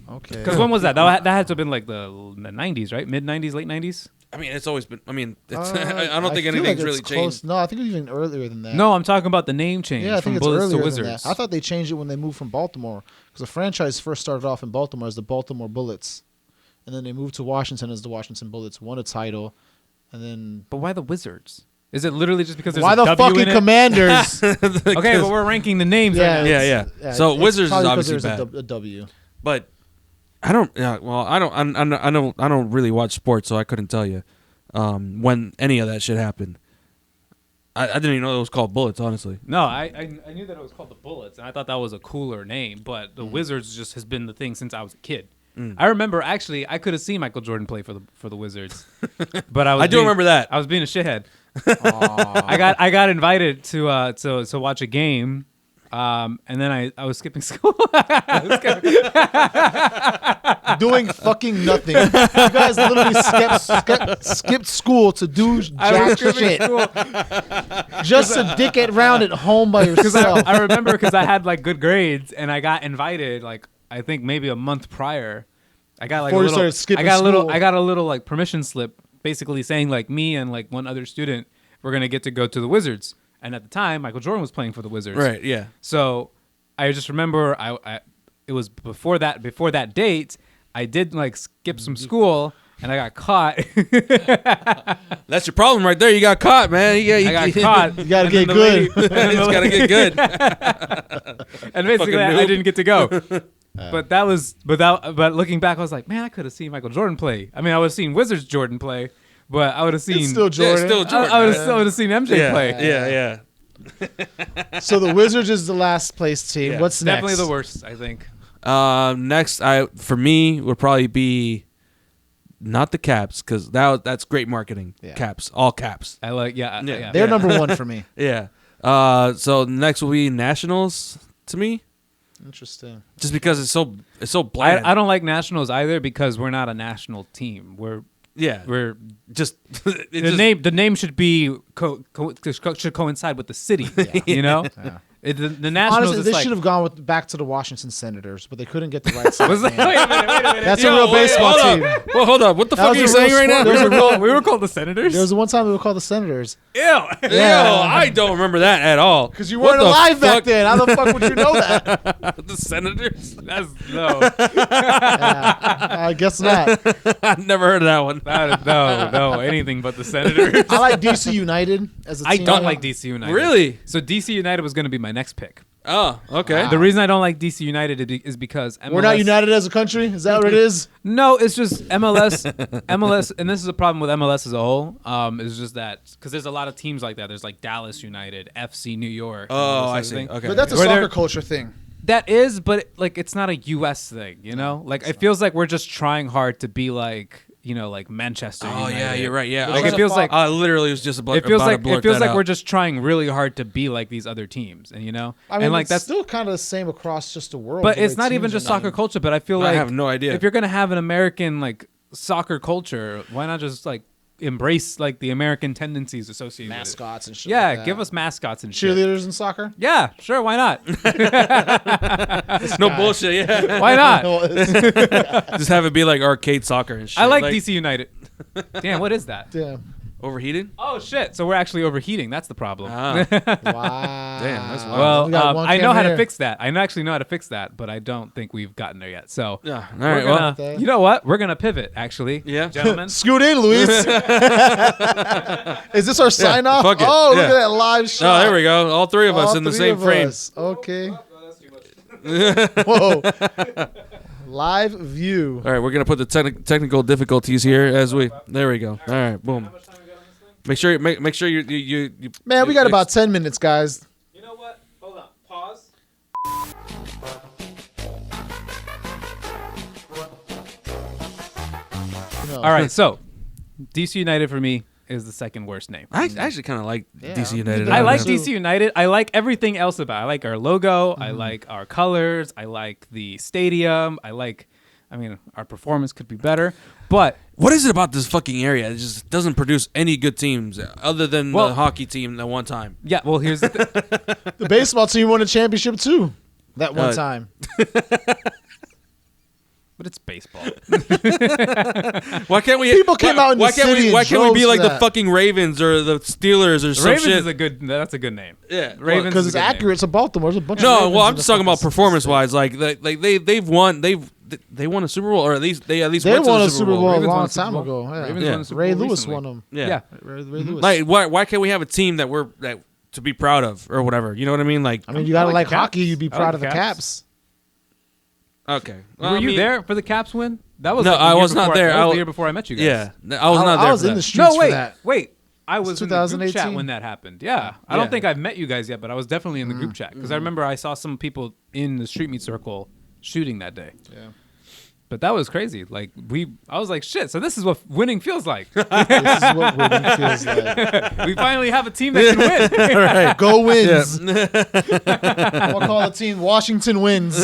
A: Okay.
C: Because when was that? That had to have been like the 90s, right? Mid-90s, late 90s?
B: I mean, it's always been. I mean, it's,
A: I
B: I don't think
A: feel
B: anything's
A: like
B: really
A: it's close.
B: changed.
A: No, I think it's even earlier than that.
C: No, I'm talking about the name change
A: Yeah, I
C: from
A: think it's
C: Bullets to
A: earlier
C: Wizards.
A: than that. I thought they changed it when they moved from Baltimore because the franchise first started off in Baltimore as the Baltimore Bullets, and then they moved to Washington as the Washington Bullets, won a title, and then
C: But why the Wizards? Is it literally just because there's
A: why
C: a
A: the
C: W
A: fucking
C: in it?
A: Commanders?
C: Okay, but we're ranking the names right now.
B: Yeah. So
A: it's
B: Wizards is
A: probably 'cause
B: obviously
A: there's
B: bad.
A: a W.
B: But I don't. Yeah, well, I don't really watch sports, so I couldn't tell you when any of that shit happened. I didn't even know it was called Bullets, honestly.
C: No, I knew that it was called the Bullets, and I thought that was a cooler name. But the Wizards just has been the thing since I was a kid. I remember actually I could have seen Michael Jordan play for the Wizards, but I do
B: remember that.
C: I was being a shithead. I got invited to watch a game, and then I was skipping school.
A: Doing fucking nothing. You guys literally skipped school to do jack shit. Just to dick it around at home by yourself.
C: I remember because I had like good grades, and I got invited like I think maybe a month prior. I got like
A: Before
C: a
A: you
C: little.
A: started skipping
C: I
A: school.
C: got a little like permission slip, basically saying like me and like one other student were gonna get to go to the Wizards, and at the time Michael Jordan was playing for the Wizards.
B: Right. Yeah.
C: So I just remember it was before that date. I did like skip some school, and I got caught.
B: That's your problem right there. You got caught, man.
C: I got caught.
A: You gotta
C: and
A: get
C: then the
A: good.
C: lady-
B: It's gotta get good.
C: and basically
B: Fucking
C: I
B: noob.
C: didn't get to go. But looking back, I was like, man, I could have seen Michael Jordan play. I mean, I would have seen Wizards Jordan play, but I would have seen
A: It's still Jordan.
B: Yeah, still Jordan.
C: I would have seen MJ
B: Yeah.
C: play.
B: Yeah.
A: So the Wizards is the last place team.
B: Yeah.
A: What's next?
C: Definitely the worst, I think.
B: Next, for me would probably be not the Caps because that's great marketing.
A: Yeah.
B: Caps, all caps.
C: I like, yeah.
A: They're number one for me.
B: Yeah. So next will be Nationals to me,
A: Interesting.
B: just because it's so bland.
C: I don't like Nationals either because we're not a national team. We're
B: just
C: the name should be should coincide with the city. You know,
A: Yeah.
C: the Nationals.
A: Honestly,
C: is
A: they
C: like,
A: should have gone back to the Washington Senators, but they couldn't get the right side.
C: Was that,
A: name.
C: wait a minute.
A: That's
B: Yo,
A: a real
B: wait,
A: baseball
B: hold
A: team.
B: up. Well, hold up. What the
A: That
B: fuck are
A: was
B: you
A: a real
B: saying right now?
A: sport.
C: we were called the Senators.
A: There was one time we were called the Senators.
C: Ew.
A: Yeah.
B: I don't remember that at all.
A: Because you
B: What
A: weren't
B: the
A: alive back
B: fuck?
A: then. How the fuck would you know that?
B: The Senators?
C: That's no.
A: I guess not.
B: I've never heard of that one.
C: No, anything but the Senators.
A: I like DC United as a
C: I
A: team.
C: don't like DC United.
B: Really?
C: So DC United was going to be my next pick.
B: Oh, okay.
C: The reason I don't like DC United is because MLS,
A: We're not united as a country. Is that what it is?
C: No, it's just MLS, and this is a problem with MLS as a whole. Is just that because there's a lot of teams like that. There's like Dallas United, FC New York. and all
B: Oh,
C: this
B: I
C: other
B: see.
C: thing.
B: Okay.
A: But that's a
C: Where
A: soccer
C: they're-
A: culture thing.
C: That is, but like it's not a U.S. thing. You know, like it feels like we're just trying hard to be like like Manchester.
B: Oh
C: United.
B: yeah, you're right. Yeah,
C: Like,
B: I
C: it feels like
B: I literally was just about
C: it feels
B: about to
C: like
B: blurt
C: it feels
B: that
C: like
B: out.
C: we're just trying really hard to be like these other teams, and
A: I mean,
C: and like
A: it's
C: that's
A: still kind of the same across just the world.
C: But
A: the way
C: it's not even
A: teams
C: just
A: are
C: soccer
A: named.
C: culture. But I feel
B: I
C: like
B: have no idea.
C: if you're gonna have an American like soccer culture, why not just like embrace like the American tendencies associated
A: Mascots and
C: with it.
A: shit.
C: Yeah,
A: like that.
C: give us mascots and shit.
A: Cheerleaders in soccer.
C: Yeah, sure, why not?
B: No bullshit. Yeah.
C: Why not?
B: Just have it be like arcade soccer and shit.
C: I like DC United. Damn, what is that?
A: Damn.
B: Overheated?
C: Oh shit! So we're actually overheating. That's the problem.
B: Ah.
A: Wow.
B: Damn, that's wild.
C: Well,
A: We got one
C: I know how to
A: camera
C: fix that. I actually know how to fix that, but I don't think we've gotten there yet. So,
B: Yeah. All
C: we're
B: right.
C: gonna,
B: Well,
C: you know what? We're gonna pivot. Actually,
B: Yeah.
C: gentlemen.
A: Scoot in, Luis. Is this our sign off?
B: fuck it.
A: Oh, look
B: Yeah.
A: at that live shot.
B: oh, there we go. All three of us
A: All
B: in the
A: three
B: same
A: of
B: frame.
A: us. Okay. Whoa. Live view.
B: All right, we're gonna put the technical difficulties here as we. There we go. All right, boom. Make sure you.
A: Man, we got about 10 minutes, guys.
C: You know what? Hold on. Pause. All right. So, DC United for me is the second worst name.
B: I actually kind of like
A: Yeah,
B: DC
A: I'm
B: United.
A: down
C: I like
A: too.
C: DC United. I like everything else about it. I like our logo. I like our colors. I like the stadium. I mean, our performance could be better. But
B: What is it about this fucking area? It just doesn't produce any good teams other than the hockey team that one time.
C: yeah, well, here's the thing.
A: The baseball team won a championship too. That one time.
C: But it's baseball.
B: Why can't we?
A: People came out in the city in
B: Why can't we be
A: droves
B: like
A: for
B: the
A: that.
B: fucking Ravens or the Steelers or some
C: Ravens
B: shit?
C: is that's a good name.
B: Yeah,
C: Ravens
A: Because
C: is
A: it's
C: a good name.
A: accurate to Baltimore. There's a bunch of
B: No,
A: Ravens
B: well,
A: in
B: I'm
A: the
B: just talking about
A: fucking
B: performance
A: state.
B: wise. Like they've won. They won a Super Bowl, or at least
A: They
B: went
A: won
B: to
A: a
B: the
A: Super Bowl a
C: Ravens won
A: long
C: a Super
A: time
C: Bowl.
A: ago. Yeah.
C: Ravens
B: Yeah.
C: won a Super
A: Ray
C: Bowl
A: Lewis
C: recently.
A: won them.
B: Yeah.
A: Ray Lewis.
B: Like why can't we have a team that to be proud of or whatever? You know what I mean? Like
A: I mean, you gotta
C: I
A: like
C: like the Caps.
A: hockey. You'd be
C: I
A: proud
C: like
A: of the
C: the
A: Caps.
B: okay.
C: Were you there for the Caps win? That was
B: No,
C: like the
B: I
C: year
B: was not
C: before-
B: there.
C: That
B: I
C: was
B: was-
C: the year before I met you guys.
B: Yeah, I was not there.
A: I was
B: for
A: in
B: that.
A: the streets
C: No,
A: for
C: wait,
A: that.
C: wait. I was in the group
A: 2018.
C: chat when that happened. Yeah, I don't
B: Yeah.
C: think I've met you guys yet, but I was definitely in the group chat because I remember I saw some people in the Street Meet circle shooting that day.
A: Yeah.
C: But that was crazy. Like I was like, shit. So this is what winning feels like.
A: This is what winning feels like.
C: We finally have a team that can win.
B: Right.
A: Go wins.
B: Yeah.
A: We'll call the team Washington Wins.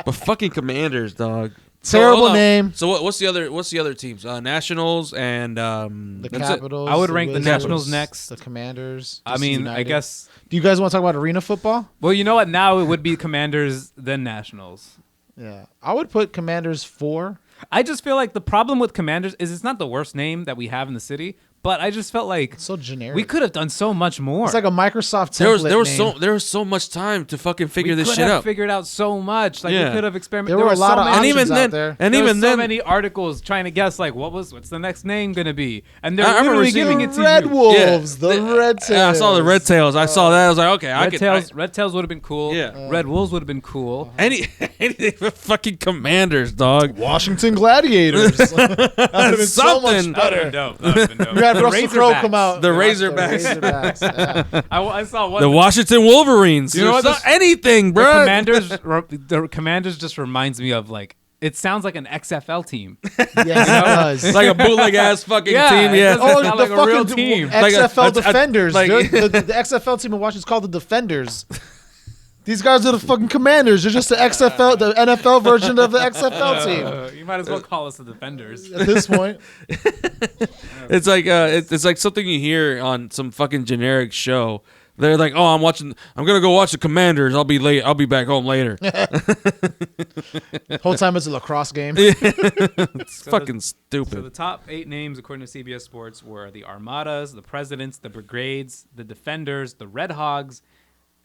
B: But fucking Commanders, dog.
A: Terrible
B: hold on.
A: name.
B: So what's the other teams? Nationals and
A: The
B: that's it.
A: Capitals.
C: I would rank the
A: Wizards,
C: Nationals next.
A: The Commanders.
C: I
A: DC
C: mean, I
A: United.
C: guess.
A: Do you guys want to talk about arena football?
C: Well, you know what? Now it would be Commanders then Nationals.
A: Yeah. I would put Commanders 4.
C: I just feel like the problem with Commanders is it's not the worst name that we have in the city, but I just felt like
A: So generic.
C: we could have done so much more.
A: It's like a Microsoft template
B: there was so much time to fucking figure this
C: could
B: shit
C: have
B: out.
C: figured out so much. Like
B: Yeah.
C: we could have experimented.
A: There were a lot of
C: so many,
B: and even
A: options out
B: then,
A: there.
B: and
C: there
B: even
C: were so
B: then,
C: many articles trying to guess like what's the next name gonna be, and they're
B: I remember
C: literally
B: seeing
C: giving
A: The
C: it to
A: Red
C: you.
A: Wolves. The Red Tails.
B: I saw the Red Tails. I saw that. I was like, okay, I could.
C: Red Tails would have been cool.
B: Yeah.
C: Red Wolves would have been cool.
B: Anything for fucking Commanders, dog.
A: Washington Gladiators. That would have been so much
B: Something.
C: That would have
A: better.
C: been dope. That would have been dope.
A: You had
C: The
A: Russell Crowe
C: Razorbacks.
A: come out.
B: The
A: Yeah,
B: Razorbacks.
A: Razorbacks. Yeah.
C: I saw one.
B: The Washington Wolverines.
C: You know what?
B: Anything,
C: The
B: bro.
C: the Commanders just reminds me of like it sounds like an XFL team.
A: Yes, it does.
B: Like a bootleg ass fucking
C: Yeah,
B: team.
C: it
B: Yeah.
C: doesn't
A: Oh,
C: sound
A: the
C: like a real
A: fucking
C: team.
B: Like
A: XFL
B: a-
A: Defenders.
B: like-
A: The XFL team in Washington is called the Defenders. These guys are the fucking Commanders. They're just the NFL version of the XFL team
C: You might as well call us the Defenders.
A: at this point.
B: It's like it's like something you hear on some fucking generic show. They're like, oh, I'm gonna go watch the Commanders. I'll be late. I'll be back home later.
A: Whole time it's a lacrosse game.
B: It's fucking
C: So
B: stupid.
C: the top 8 names according to CBS Sports were the Armadas, the Presidents, the Brigades, the Defenders, the Red Hogs.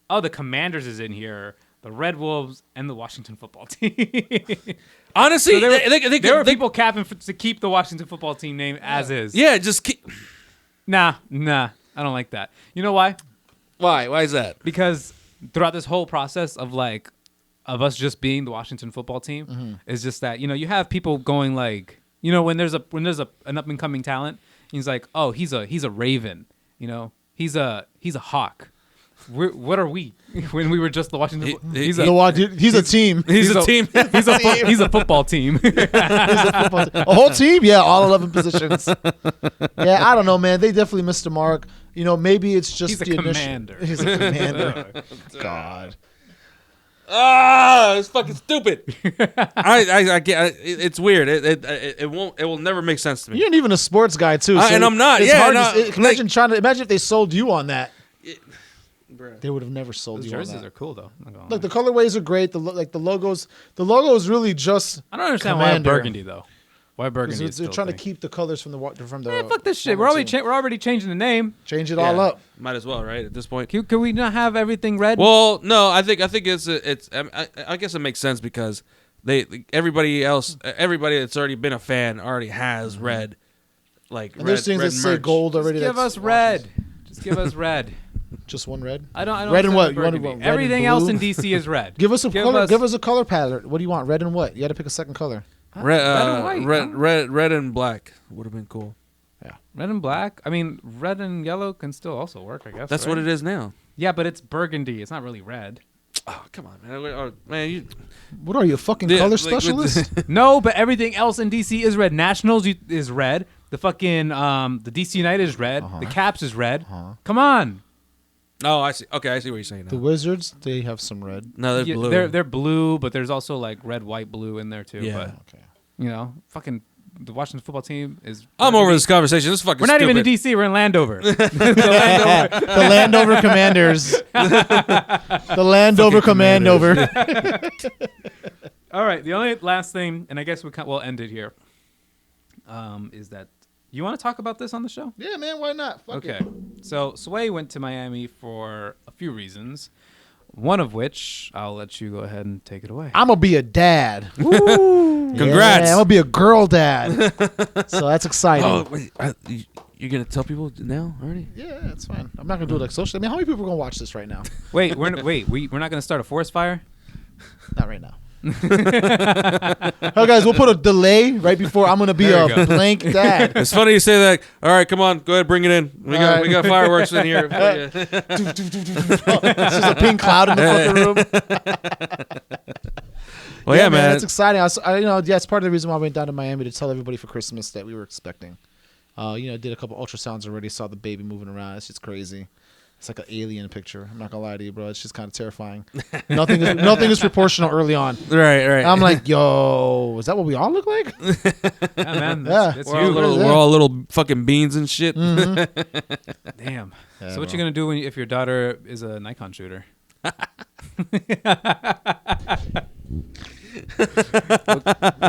C: Oh, the Commanders is in here. The Red Wolves and the Washington Football Team.
B: Honestly,
C: So there were
B: they-
C: people capping to keep the Washington Football Team name as is.
B: yeah, just keep.
C: Nah, I don't like that. You know why?
B: Why? Why is that?
C: Because throughout this whole process of us just being the Washington Football Team, is just that you have people going like when there's an up and coming talent, he's like, oh, he's a Raven, he's a Hawk. What are we? When we were just the Washington, he's a
A: He's a team.
B: He's a team.
C: he's a football team.
A: A whole team? Yeah, all 11 positions. Yeah, I don't know, man. They definitely missed the mark. Maybe it's just
C: He's a
A: the initial.
C: commander.
A: He's a commander. God.
B: It's fucking stupid. I get it's weird. It will never make sense to me.
A: You ain't even a sports guy too,
B: and I'm not.
A: It's
B: Yeah,
A: hard
B: no,
A: imagine if they sold you on that. They would have never sold
C: Those
A: you on
C: jerseys
A: that.
C: are cool though.
A: Look, the colorways are great. The logos. The logo is really just.
C: I don't understand
A: Commander.
C: why burgundy though. Why burgundy?
A: They're
C: is still
A: trying
C: a
A: to
C: thing.
A: keep the colors from the.
C: Man, fuck this shit. We're already changing the name.
A: Change it all up.
B: Might as well, right? At this point.
C: Can we not have everything red?
B: Well, no. I think it's. I guess it makes sense because everybody that's already been a fan already has red. Like
A: And there's things that say
B: merch.
A: gold already.
C: Just give us red. Just give us red.
A: Just one red.
C: I don't.
A: Red and what? You want
C: burgundy.
A: red and
C: Everything else
A: blue?
C: in DC is red.
A: Give us a color. Give us a color palette. What do you want? Red and what? You got to pick a second color.
B: Red
C: and white.
B: Red and black would have been cool.
C: Red and black. I mean, red and yellow can still also work. I guess
B: That's
C: right?
B: what it is now.
C: Yeah, but it's burgundy. It's not really red.
B: Oh, come on, man. Man, you.
A: What are you, a fucking
B: Yeah,
A: color
B: like,
A: specialist?
C: No, but everything else in DC is red. Nationals is red. The fucking the DC United is red. The Caps is red. Come on.
B: Oh, I see. Okay, I see what you're saying now.
A: The Wizards, they have some red.
B: No, they're
C: Yeah,
B: blue.
C: They're blue, but there's also like red, white, blue in there too.
B: Yeah.
C: But
A: Okay.
C: you know, fucking the Washington football team is.
B: I'm over this conversation. This is fucking
C: We're not
B: stupid.
C: even in DC. We're in Landover.
A: The Landover Commanders. The Landover Commandover.
C: All right. The only last thing, and I guess we'll end it here. Is that you want to talk about this on the show?
A: Yeah, man. Why not? Fuck
C: Okay.
A: it.
C: So Sway went to Miami for a few reasons. One of which I'll let you go ahead and take it away.
A: I'm gonna be a dad.
B: Congrats.
A: Yeah, I'm gonna be a girl dad. So that's exciting.
B: Oh, wait, you're gonna tell people now already?
A: Yeah, that's fine. I'm not gonna do it like socially. I mean, how many people are gonna watch this right now?
C: Wait, we're not gonna start a forest fire?
A: Not right now. Oh, guys, we'll put a delay right before I'm gonna be
C: There you
A: a
C: go.
A: blank dad.
B: It's funny you say that. All right, come on, go ahead, bring it in. We got fireworks in here.
A: It's just a pink cloud in the fucking room.
B: Well, yeah, man.
A: It's exciting. It's part of the reason why I went down to Miami to tell everybody for Christmas that we were expecting. Did a couple ultrasounds already. Saw the baby moving around. It's just crazy. It's like an alien picture. I'm not gonna lie to you, bro. It's just kind of terrifying. Nothing is proportional early on.
B: Right.
A: I'm like, yo, is that what we all look like?
C: Yeah, man.
A: Yeah.
C: That's
B: We're
C: you.
B: all, we're all little fucking beans and shit.
C: Damn.
A: Yeah,
C: So what
A: bro.
C: you gonna do if your daughter is a Nikon shooter? What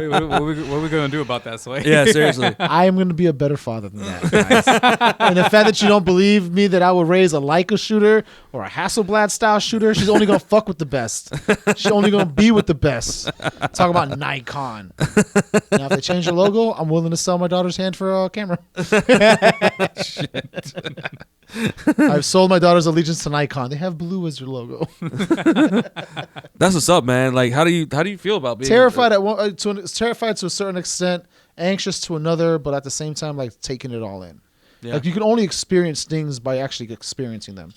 C: are we gonna do about that, Sway?
B: Yeah, seriously.
A: I am going to be a better father than that, guys. And the fact that you don't believe me that I would raise a Leica shooter or a Hasselblad style shooter, she's only going to fuck with the best. She's only going to be with the best. Talk about Nikon. Now, if they change the logo, I'm willing to sell my daughter's hand for a camera. I've sold my daughter's allegiance to Nikon. They have blue as their logo.
B: That's what's up, man. Like, how do you feel about being
A: Terrified terrified to a certain extent, anxious to another, but at the same time, like taking it all in.
B: Yeah.
A: Like you can only experience things by actually experiencing them.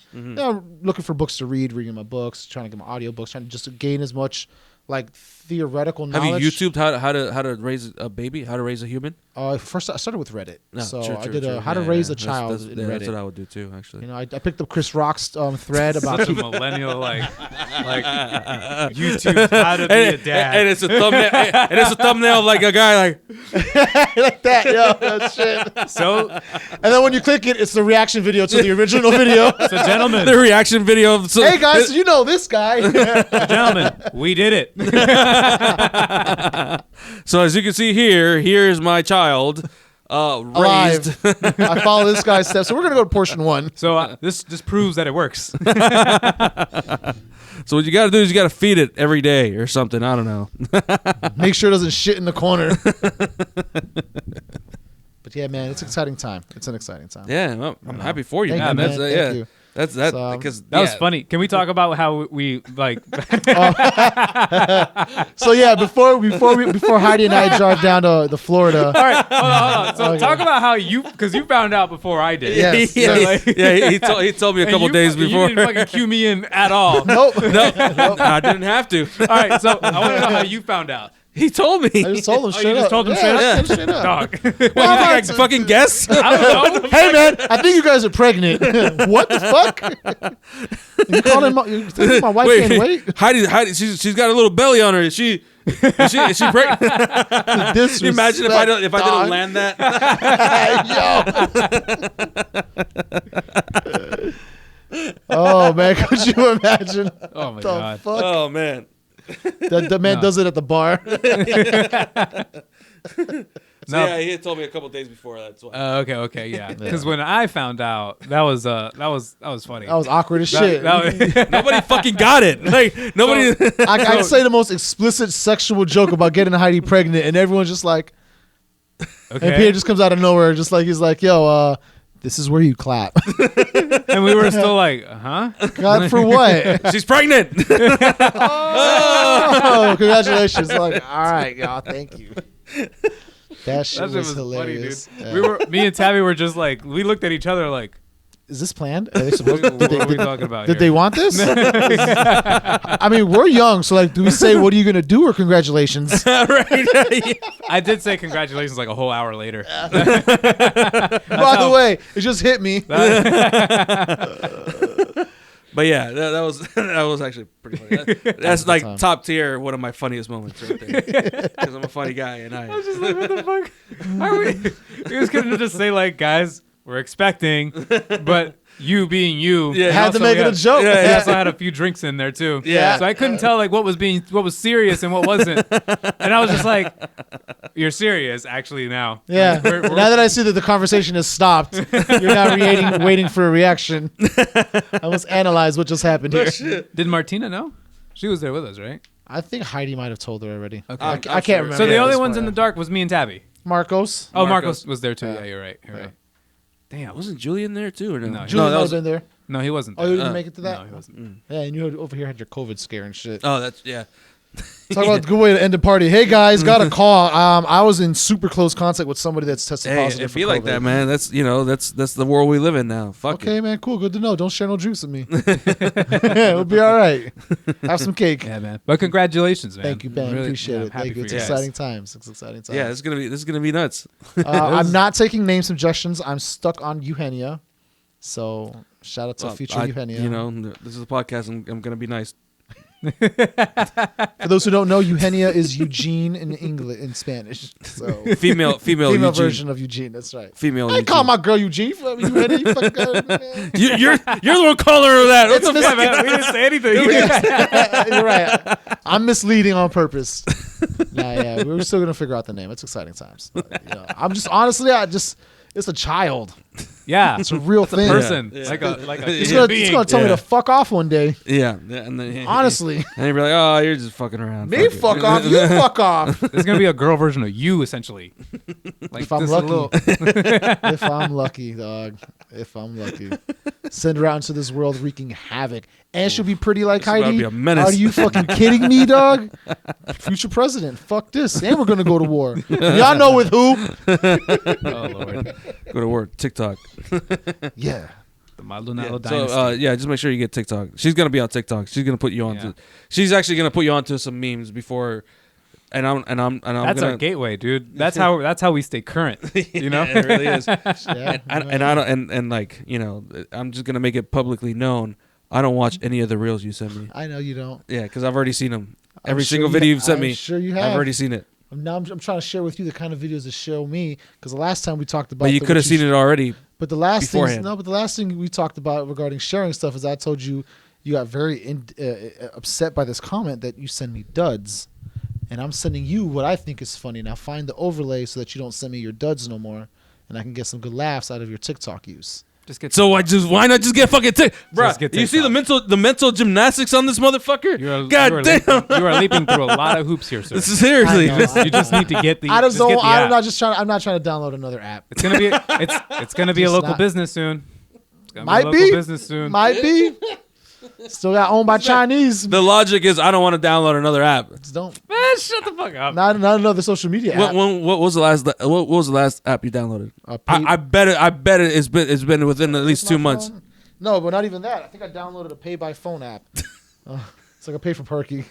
A: Looking for books to reading my books, trying to get my audiobooks, trying to just gain as much like theoretical knowledge.
B: Have you YouTubed how to raise a baby, how to raise a human?
A: First, I started with Reddit.
B: No,
A: So
B: true,
A: I
B: true,
A: did
B: true.
A: how to
B: Yeah,
A: raise
B: yeah.
A: a child
B: That's
A: in Reddit.
B: That's what I would do too, actually.
A: I picked up Chris Rock's thread about
C: Such a millennial like YouTube how to be a dad.
B: And it's a thumbnail. And it's a thumbnail of like a guy like.
A: like that. Yo, that shit.
C: So
A: And then when you click it, it's the reaction video to the original video.
C: gentlemen,
B: The reaction video of
A: Hey guys, you know this guy.
C: gentlemen, we did it.
B: So as you can see here's my child raised.
A: I follow this guy's steps. So we're gonna go to portion 1.
C: So this proves that it works.
B: So what you got to do is you got to feed it every day or something. I don't know.
A: Make sure it doesn't shit in the corner. But yeah, man, it's an exciting time. It's an exciing time.
B: Yeah, well, I'm happy for you,
A: Thank
B: man.
A: you,
B: That's
A: man.
B: yeah.
A: Thank you.
B: That's that
A: So,
B: because
C: That was funny. Can we talk about how we like?
A: So yeah, before Heidi and I drive down to Florida.
C: All right, hold on. So
A: Okay.
C: talk about how because you found out before I did.
A: Yes.
B: Yeah,
A: So,
C: like-
B: he told me a
C: And
B: couple
C: you-
B: days before.
C: You didn't fucking cue me in at all.
A: Nope.
B: No, I didn't have to.
C: All right, so I want to know how you found out
B: He told me.
A: I just told him straight
C: you just
A: up.
C: told him
A: Yeah,
C: straight up?
A: Dog.
B: What, you think I fucking guess?
C: I don't know.
A: Hey man, I think you guys are pregnant. What the fuck? You calling my wife can't wait?
B: Heidi, she's got a little belly on her. Is she pregnant? Imagine if I didn't land that.
A: Yo. Oh man, could you imagine?
C: Oh my
A: the
C: god.
A: fuck?
B: Oh man.
A: The man does it at the bar.
B: So
C: No.
B: yeah, he had told me a couple days before. That's why.
C: Okay, yeah. Because when I found out, that was funny.
A: That was awkward as shit.
B: Nobody fucking got it. Like nobody.
A: I'd say the most explicit sexual joke about getting Heidi pregnant, and everyone's just like,
C: Okay.
A: and Peter just comes out of nowhere, just like he's like, "Yo, this is where you clap."
C: And we were still like, huh?
A: God, for what?
B: She's pregnant.
A: Oh, congratulations! Like, all right, y'all, thank you. That shit
C: That shit
A: was
C: was
A: hilarious.
C: funny, dude. Me and Tabby were just like, we looked at each other like,
A: Is this planned? Are they supposed?
C: what are we talking about
A: Did they
C: here?
A: want this? I mean, we're young, so like, do we say, "What are you gonna do?" or "Congratulations"?
B: Right.
C: I did say congratulations like a whole hour later.
A: By the way, it just hit me.
B: But yeah, that was actually pretty funny. That's like
A: time.
B: top tier, one of my funniest moments right there. Because I'm a funny guy, and
C: I was just like, what the fuck? Are we? He was gonna just say like, guys, we're expecting, but you being you,
B: Yeah.
C: and
A: Had to
C: also
A: make
C: we
A: it a
C: had-
A: joke.
B: Yeah,
C: We
B: yeah.
C: also had a few drinks in there too.
B: Yeah.
C: So I couldn't tell like what was serious and what wasn't. And I was just like, you're serious actually now.
A: Yeah.
C: We're-
A: Now that I see that the conversation has stopped, you're now waiting for a reaction. I must analyze what just happened here.
C: Did Martina know? She was there with us, right?
A: I think Heidi might have told her already.
C: Okay.
A: I
B: I'm
A: can't
B: sure.
A: remember.
C: So the
A: at
C: only
A: this
C: ones
A: point.
C: in the dark was me and Tabby.
A: Marcos.
C: Oh,
B: Marcos.
C: Marcos was there too.
A: Yeah.
C: Yeah, you're right. You're
A: Yeah.
C: right. Damn.
B: wasn't Julian there too, or no?
C: No,
A: Julie
B: that
A: might have
B: was.
A: been there.
C: No, he wasn't.
A: Oh, you
C: There.
A: didn't make it to that?
C: No, he wasn't.
A: Yeah, and you over here had your COVID scare and shit.
B: Oh, that's yeah.
A: Talk about a good way to end the party. Hey guys, got a call. I was in super close contact with somebody that's tested
B: Hey,
A: positive.
B: if
A: for
B: you like
A: COVID.
B: that, man, that's that's the world we live in now. Fuck
A: Okay,
B: it.
A: man, cool, good to know. Don't share no drinks with me. We'll be all right. Have some cake.
C: Yeah, man. But congratulations, man.
A: Thank you, Ben.
C: Really,
A: Appreciate
C: yeah,
A: it.
C: happy
A: Thank you.
C: for
A: It's
C: you.
A: exciting times. It's exciting times.
B: Yeah, this is gonna be nuts.
A: I'm not taking name suggestions. I'm stuck on Eugenia. So shout out to future Eugenia.
B: You know, this is a podcast. I'm gonna be nice.
A: For those who don't know, Eugenia is Eugene in English, in Spanish. So
B: Female Eugene.
A: version of Eugene. That's right.
B: Female.
A: I
B: Eugene.
A: call my girl Eugene. Eugenia, you fucking got it.
B: You're the one calling her that. What
A: It's
B: the
A: mis-
B: fuck?
C: Man, we didn't say anything.
A: You're right. I'm misleading on purpose. Yeah, we're still gonna figure out the name. It's exciting times. But, you know, I'm just honestly, it's a child.
C: Yeah,
A: It's a real thing.
C: person,
B: Yeah.
C: like a
A: It's
C: human
A: gonna,
C: being.
A: it's gonna tell me
B: Yeah.
A: to fuck off one day.
B: Yeah, and then
A: Honestly,
B: and you'd be like, oh, you're just fucking around.
A: me
B: Fuck
A: fuck off. You fuck off.
C: There's gonna be a girl version of you, essentially. Like
A: If I'm
C: this
A: lucky.
C: little-
A: If I'm lucky, dog. If I'm lucky, send her out into this world wreaking havoc, and she'll be pretty like
B: This is about to
A: Heidi.
B: be a menace.
A: Are you fucking kidding me, dog? Future president. Fuck this, and we're gonna go to war. Y'all know with who?
C: oh Lord,
B: Go to work. TikTok.
A: Yeah.
C: the Maldonado
B: Yeah, so
C: dynasty.
B: yeah, just make sure you get TikTok. She's gonna be on TikTok. She's gonna put you on.
C: Yeah.
B: She's actually gonna put you onto some memes before. And I'm
C: That's
B: gonna,
C: our gateway, dude. That's how we stay current. You know,
B: Yeah, it really is.
A: Yeah.
B: and I don't and like you know I'm just gonna make it publicly known. I don't watch any of the reels you send me.
A: I know you don't.
B: Yeah, because I've already seen them.
A: I'm
B: Every
A: sure
B: single
A: you
B: video
A: ha-
B: you've sent
A: I'm
B: me,
A: sure you have.
B: I've already seen it.
A: Now I'm trying to share with you the kind of videos that show me, because the last time we talked about.
B: But you could have seen it already.
A: But the last thing,
B: beforehand.
A: no. But the last thing we talked about regarding sharing stuff is I told you got very upset by this comment that you send me duds, and I'm sending you what I think is funny. Now find the overlay so that you don't send me your duds no more, and I can get some good laughs out of your TikTok use.
C: just get
B: So why not just get fucking
C: Just get
B: You see the mental gymnastics on this motherfucker? God damn!
C: You are leaping through a lot of hoops here, sir.
B: Seriously.
A: I know.
C: You just need to get the.
A: I just
C: get
A: don't.
C: the
A: I'm
C: app.
A: not just trying. I'm not trying to download another app.
C: It's gonna be. It's gonna be a
A: Just
C: local
A: not-
C: business soon. It's gonna
A: Might
C: be a local
A: be.
C: business soon.
A: Might be. Still got owned by Chinese.
B: The logic is I don't want to download another app.
A: Just don't.
C: Man, shut the fuck up.
A: Not another social media app.
B: What was the last app you downloaded?
A: Pay-
B: I bet it. It's been within at least
A: My
B: 2 months.
A: phone? No, but not even that. I think I downloaded a pay by phone app. It's like a pay for perky.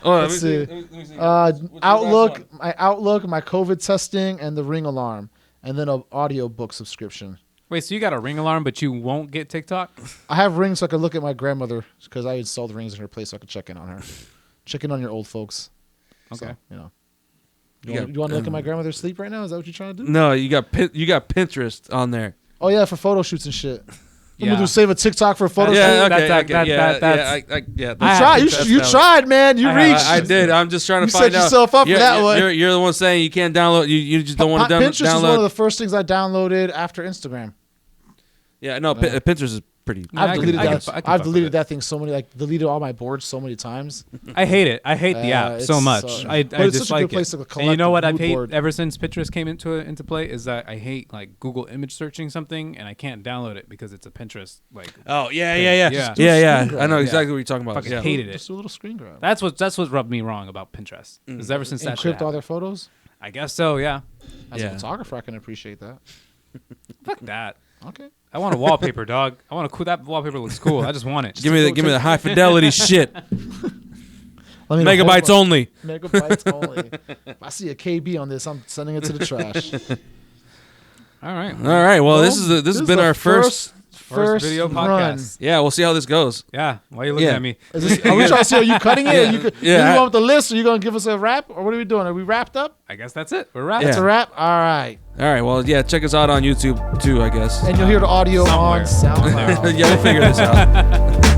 B: Oh,
A: Let's see.
B: Let me see. What's your last one?
A: Outlook, my COVID testing, and the Ring alarm, and then an audio book subscription.
C: Wait, so you got a Ring alarm, but you won't get TikTok?
A: I have Ring so I can look at my grandmother because I installed Rings in her place so I can check in on her. Check in on your old folks.
C: Okay.
A: So, you know.
B: You
A: You want to look at my grandmother's sleep right now? Is that what you're trying to do?
B: No, you got Pinterest on there.
A: Oh, yeah, for photo shoots and shit. I'm
C: Yeah.
A: going to save a TikTok for a photo shoot.
B: Yeah,
A: You tried, man. You reached.
B: I did. I'm just trying to
A: You
B: find
A: set
B: out.
A: yourself up for that one.
B: You're the one saying you can't download. You just don't want to
A: Pinterest
B: download.
A: is one of the first things I downloaded after Instagram.
B: Yeah, no, Pinterest is pretty.
C: Yeah, I can
A: I've
C: fuck with
A: deleted
C: it.
A: that thing so many, like deleted all my boards so many times.
C: I hate it. I hate the app so
A: it's,
C: much. I
A: but it's such a
C: dislike
A: good place
C: it.
A: to collect
C: And you know what
A: a
C: I've
A: mood
C: hate
A: board.
C: ever since Pinterest came into play is that I hate like Google image searching something and I can't download it because it's a Pinterest like.
B: Oh yeah.
A: screen
B: I know
A: grab.
B: exactly what you're talking about.
C: Fucking
B: Yeah.
C: hated it.
A: Just a little screen grab.
C: That's what rubbed me wrong about Pinterest. Because ever since that shit
A: Encrypt all
C: happened,
A: their photos.
C: I guess so. Yeah.
A: As
B: Yeah.
A: a photographer, I can appreciate that.
C: Fuck that.
A: Okay.
C: I want a wallpaper, dog. I want that wallpaper looks cool. I just want it.
B: Give me the high fidelity shit.
A: Let me know.
B: Megabytes only.
A: Megabytes only. If I see a KB on this, I'm sending it to the trash.
C: All right.
B: All right. Well, this has been
A: the
B: our first.
C: First video
A: run.
C: podcast.
B: Yeah, we'll see how this goes.
C: Yeah. Why are you looking
B: Yeah.
C: at me?
A: Are we trying to see? Are you cutting it?
B: Yeah.
A: You
B: Yeah.
A: going with the list? Or you going to give us a wrap? Or what are we doing? Are we wrapped up?
C: I guess that's it. We're wrapped.
A: That's
B: Yeah.
A: a wrap? All right.
B: All right. Well, yeah. Check us out on YouTube too, I guess.
A: And you'll hear the audio
C: Somewhere.
A: on SoundCloud.
B: Yeah, we'll figure this out.